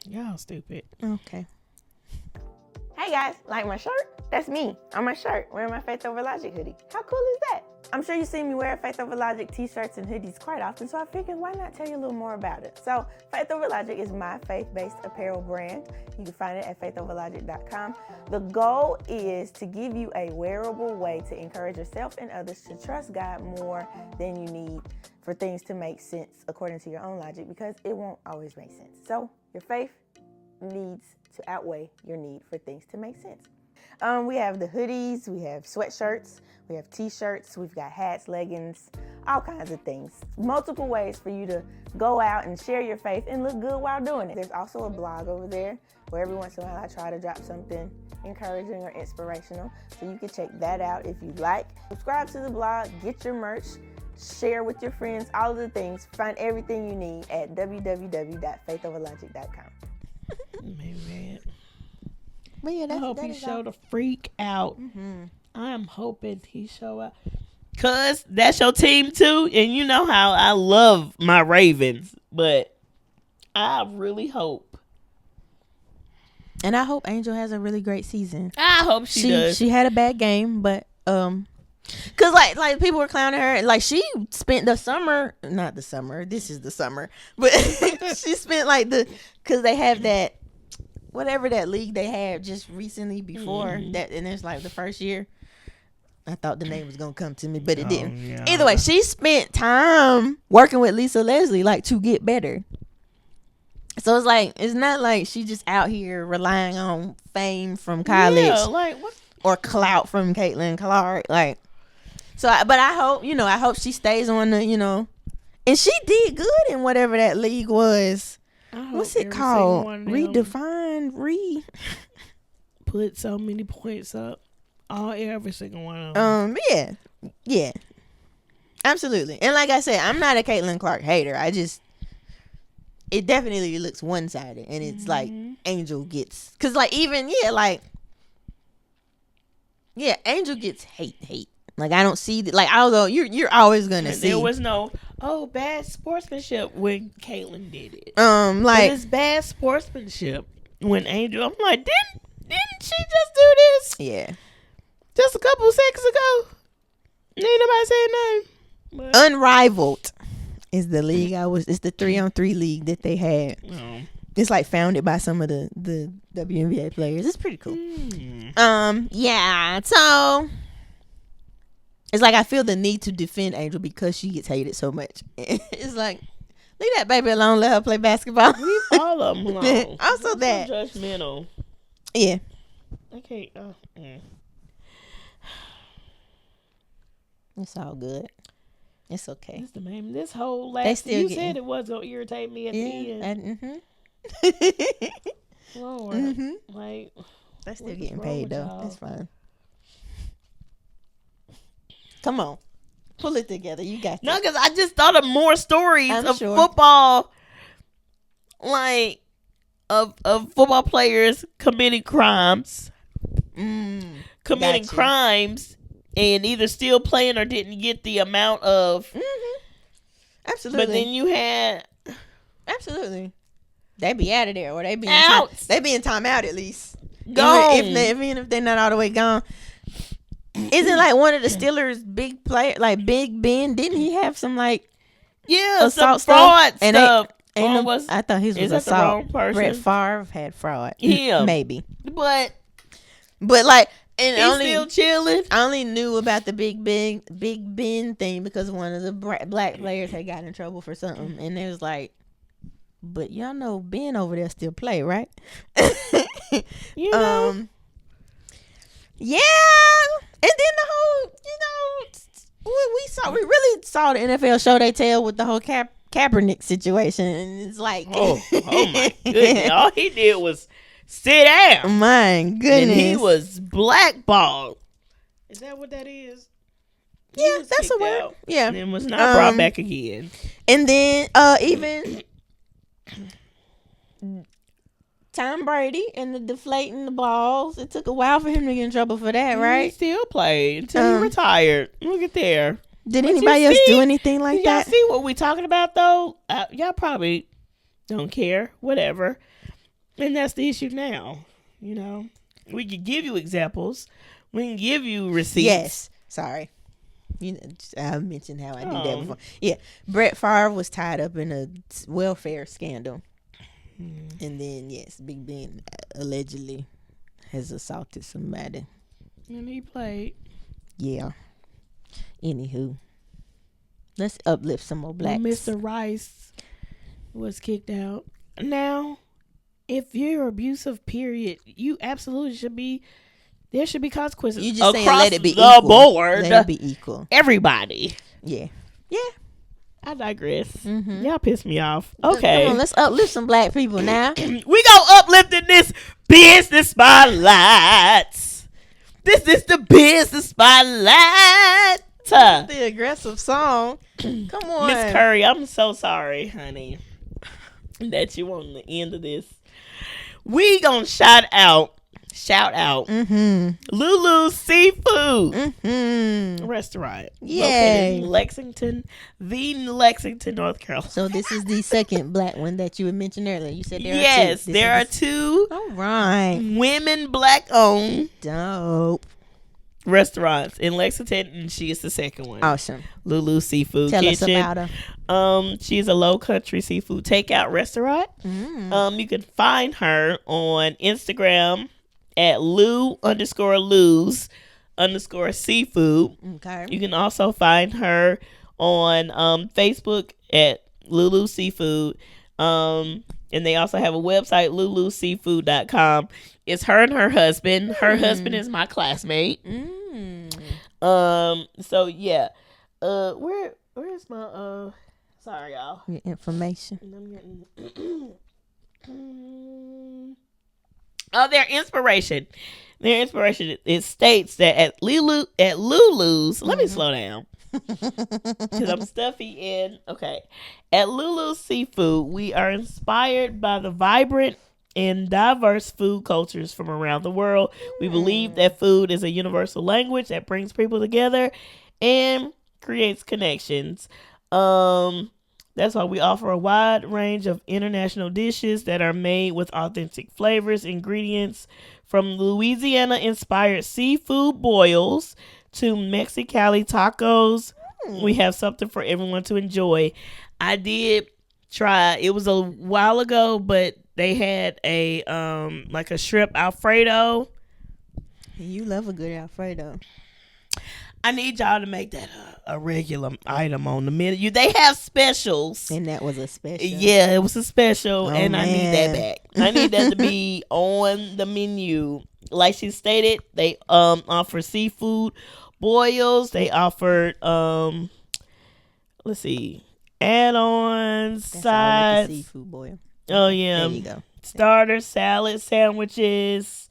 Y'all stupid. Okay. Hey guys, like my shirt? That's me on my shirt wearing my Faith Over Logic hoodie. How cool is that? I'm sure you've seen me wear Faith Over Logic t-shirts and hoodies quite often, so I figured why not tell you a little more about it. So Faith Over Logic is my faith-based apparel brand. You can find it at faithoverlogic.com. The goal is to give you a wearable way to encourage yourself and others to trust God more than you need for things to make sense according to your own logic, because it won't always make sense. So your faith needs to outweigh your need for things to make sense. We have the hoodies, we have sweatshirts, we have t-shirts, we've got hats, leggings, all kinds of things. Multiple ways for you to go out and share your faith and look good while doing it. There's also a blog over there where every once in a while I try to drop something encouraging or inspirational. So you can check that out if you'd like. Subscribe to the blog, get your merch, share with your friends, all of the things. Find everything you need at www.faithoverlogic.com. Man. But yeah, I hope he showed a freak out. I am hoping he show up. Cause that's your team too. And you know how I love my Ravens. But I really hope. And I hope Angel has a really great season. I hope she does. She had a bad game, but cause like people were clowning her. Like, she spent the summer, not the summer, this is the summer, but she spent like cause they have that, whatever that league they had just recently before that, and it's like the first year. I thought the name was gonna come to me, but it didn't. Yeah. Either way, she spent time working with Lisa Leslie, like, to get better. So it's like, it's not like she just out here relying on fame from college, like what, or clout from Caitlin Clark. Like, so, but I hope she stays on the, and she did good in whatever that league was. What's it called? Redefined. Put so many points up. Every single one of them. Yeah, absolutely. And like I said, I'm not a Caitlin Clark hater. It definitely looks one-sided, and it's like Angel gets, cause like even Angel gets hate. Like, I don't see like, although you're always gonna see there was no bad sportsmanship when Caitlin did it. Like, it's bad sportsmanship when Angel. I'm like, didn't she just do this? Yeah. Just a couple seconds ago. Ain't nobody saying nothing. Unrivaled is the league it's the 3-on-3 league that they had. It's like founded by some of the WNBA players. It's pretty cool. Yeah. So it's like I feel the need to defend Angel because she gets hated so much. It's like, leave that baby alone. Let her play basketball. Leave all of them alone. Also that. Judgmental. Yeah. Okay. It's all good. It's okay. That's the name. This whole last you said it was gonna irritate me at the end. Lord, like, they're still getting paid though. Y'all? That's fine. Come on, pull it together. You got this. No, because I just thought of more stories of football, like of football players committing crimes committing Gotcha. crimes and either still playing or didn't get the amount of. Absolutely. But then you had. Absolutely. They be out of there, or they be Out. they be in timeout at least. Gone. Even if they're not all the way gone. Isn't like one of the Steelers' big player, like Big Ben? Didn't he have some like some assault fraud stuff? stuff? I thought his was that the wrong assault. person? Brett Favre had fraud. Yeah, maybe. But like, and he's still chilling. I only knew about the Big Ben thing because one of the black players had gotten in trouble for something, and it was like, but y'all know Ben over there still play, right? You know. Yeah, and then the whole, we really saw the NFL show they tell with the whole Kaepernick situation, and it's like, oh my goodness, all he did was sit down. My goodness, and he was blackballed. Is that what that is? Yeah, that's a word. Yeah, and was not brought back again. And then even Tom Brady and the deflating the balls. It took a while for him to get in trouble for that, right? He still played until he retired. Look at there. Did anybody else do anything like that? Y'all see what we talking about though? Y'all probably don't care. Whatever. And that's the issue now. We can give you examples. We can give you receipts. Yes. Sorry. I mentioned how I do that before. Yeah. Brett Favre was tied up in a welfare scandal. And then, yes, Big Ben allegedly has assaulted somebody. And he played. Yeah. Anywho. Let's uplift some more blacks. Mr. Rice was kicked out. Now, if you're abusive, period, you absolutely should be. There should be consequences. You just saying let it be the equal. board. Let it be equal. Everybody. Yeah. Yeah. I digress. Y'all piss me off. Okay. Come on, let's uplift some black people now. We go uplifting this business spotlight. This is the business spotlight. The aggressive song. Come on. Miss Curry, I'm so sorry, honey, that you on the end of this. We gonna shout out Lulu's Seafood Restaurant. Yay. Located in Lexington, North Carolina. So this is the second black one that you had mentioned earlier. You said there are two. All right. Women black owned Dope. restaurants in Lexington, and she is the second one. Awesome. Lulu Seafood Tell Kitchen. us about her. She's a low country seafood takeout restaurant. You can find her on Instagram at Lou_Luz_seafood. Okay. You can also find her on Facebook at Lulu Seafood. And they also have a website, luluseafood.com. It's her and her husband. Her husband is my classmate. So yeah. Where's my sorry y'all. Your information. Their inspiration. It states that at Lulu's. Let me slow down because I'm stuffy in. Okay, at Lulu's Seafood, we are inspired by the vibrant and diverse food cultures from around the world. We believe that food is a universal language that brings people together and creates connections. That's why we offer a wide range of international dishes that are made with authentic flavors, ingredients from Louisiana-inspired seafood boils to Mexicali tacos. We have something for everyone to enjoy. I did try. It was a while ago, but they had a like a shrimp Alfredo. You love a good Alfredo. I need y'all to make that a regular item on the menu. They have specials. And that was a special. Yeah, it was a special, and man. I need that back. I need that to be on the menu. Like she stated, they offer seafood boils. They offered let's see, add-ons, sides. Seafood boil. Oh yeah, There you go. Starter salad sandwiches,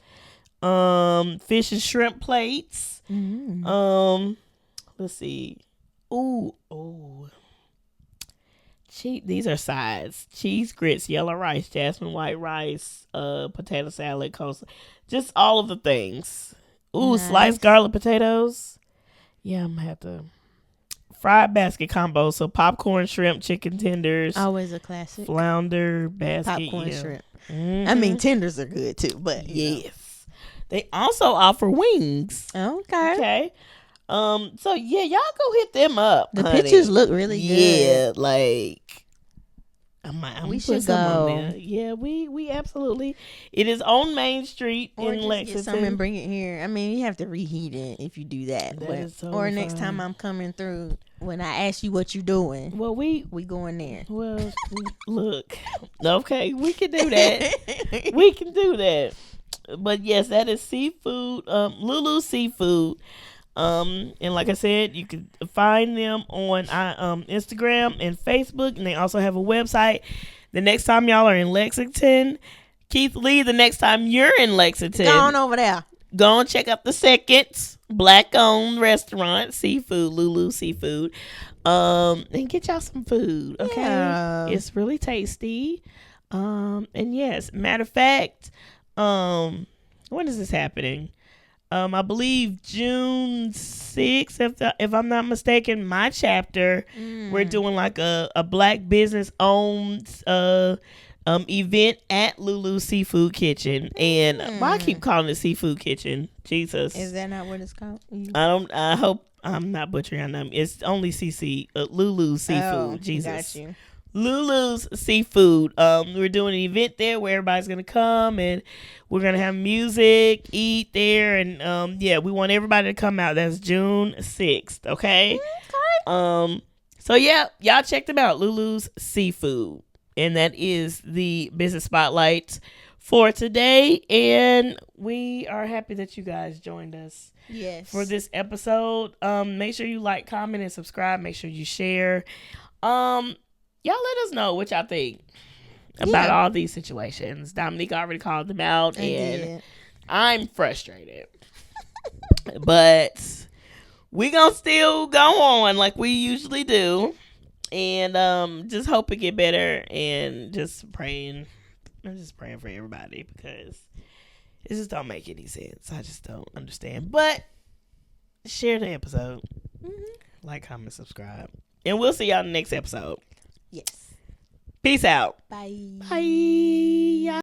fish and shrimp plates. Let's see. Ooh. These are sides: cheese grits, yellow rice, jasmine white rice, potato salad, coleslaw, just all of the things. Ooh, Nice. sliced garlic potatoes. Yeah, I'm gonna have to. Fried basket combo, so popcorn, shrimp, chicken tenders, Always a classic. flounder basket, Popcorn yeah. shrimp. Mhm. I mean, tenders are good too, but Yes, they also offer wings. Okay. Okay. So yeah, y'all go hit them up. The honey. pictures look really good. Yeah, like I'm We put should some on go. there. Yeah, we absolutely. It is on Main Street Or in just Lexington. get some and bring it here. I mean, you have to reheat it if you do that. That but, is totally or next fine. time I'm coming through, when I ask you what you doing, Well, we going there. well look. Okay, we can do that. We can do that. But yes, that is seafood. Lulu Seafood. And like I said, you can find them on Instagram and Facebook, and they also have a website. The next time y'all are in Lexington, Keith Lee, the next time you're in Lexington, Go on over there. go and check out the second black-owned restaurant, Seafood, Lulu Seafood, and get y'all some food. Okay, Yeah. it's really tasty. And yes, matter of fact, when is this happening? I believe June 6th, if I'm not mistaken, my chapter, we're doing like a black business owned event at Lulu Seafood Kitchen. And why I keep calling it Seafood Kitchen? Jesus. Is that not what it's called? I hope I'm not butchering her name. It's only Lulu Seafood. Oh, Jesus. got you. Lulu's Seafood. We're doing an event there where everybody's gonna come and we're gonna have music, eat there, and yeah, we want everybody to come out. That's June 6th. Okay. So yeah, y'all check them out. Lulu's Seafood, and that is the business spotlight for today. And we are happy that you guys joined us. Yes. For this episode. Make sure you like, comment, and subscribe. Make sure you share. Y'all let us know what y'all think about all these situations. Dominique already called them out, and I'm frustrated. But we gonna still go on like we usually do, and just hope it get better, and just praying. I'm just praying for everybody because it just don't make any sense. I just don't understand. But share the episode, like, comment, subscribe, and we'll see y'all in the next episode. Yes. Peace out. Bye. Bye.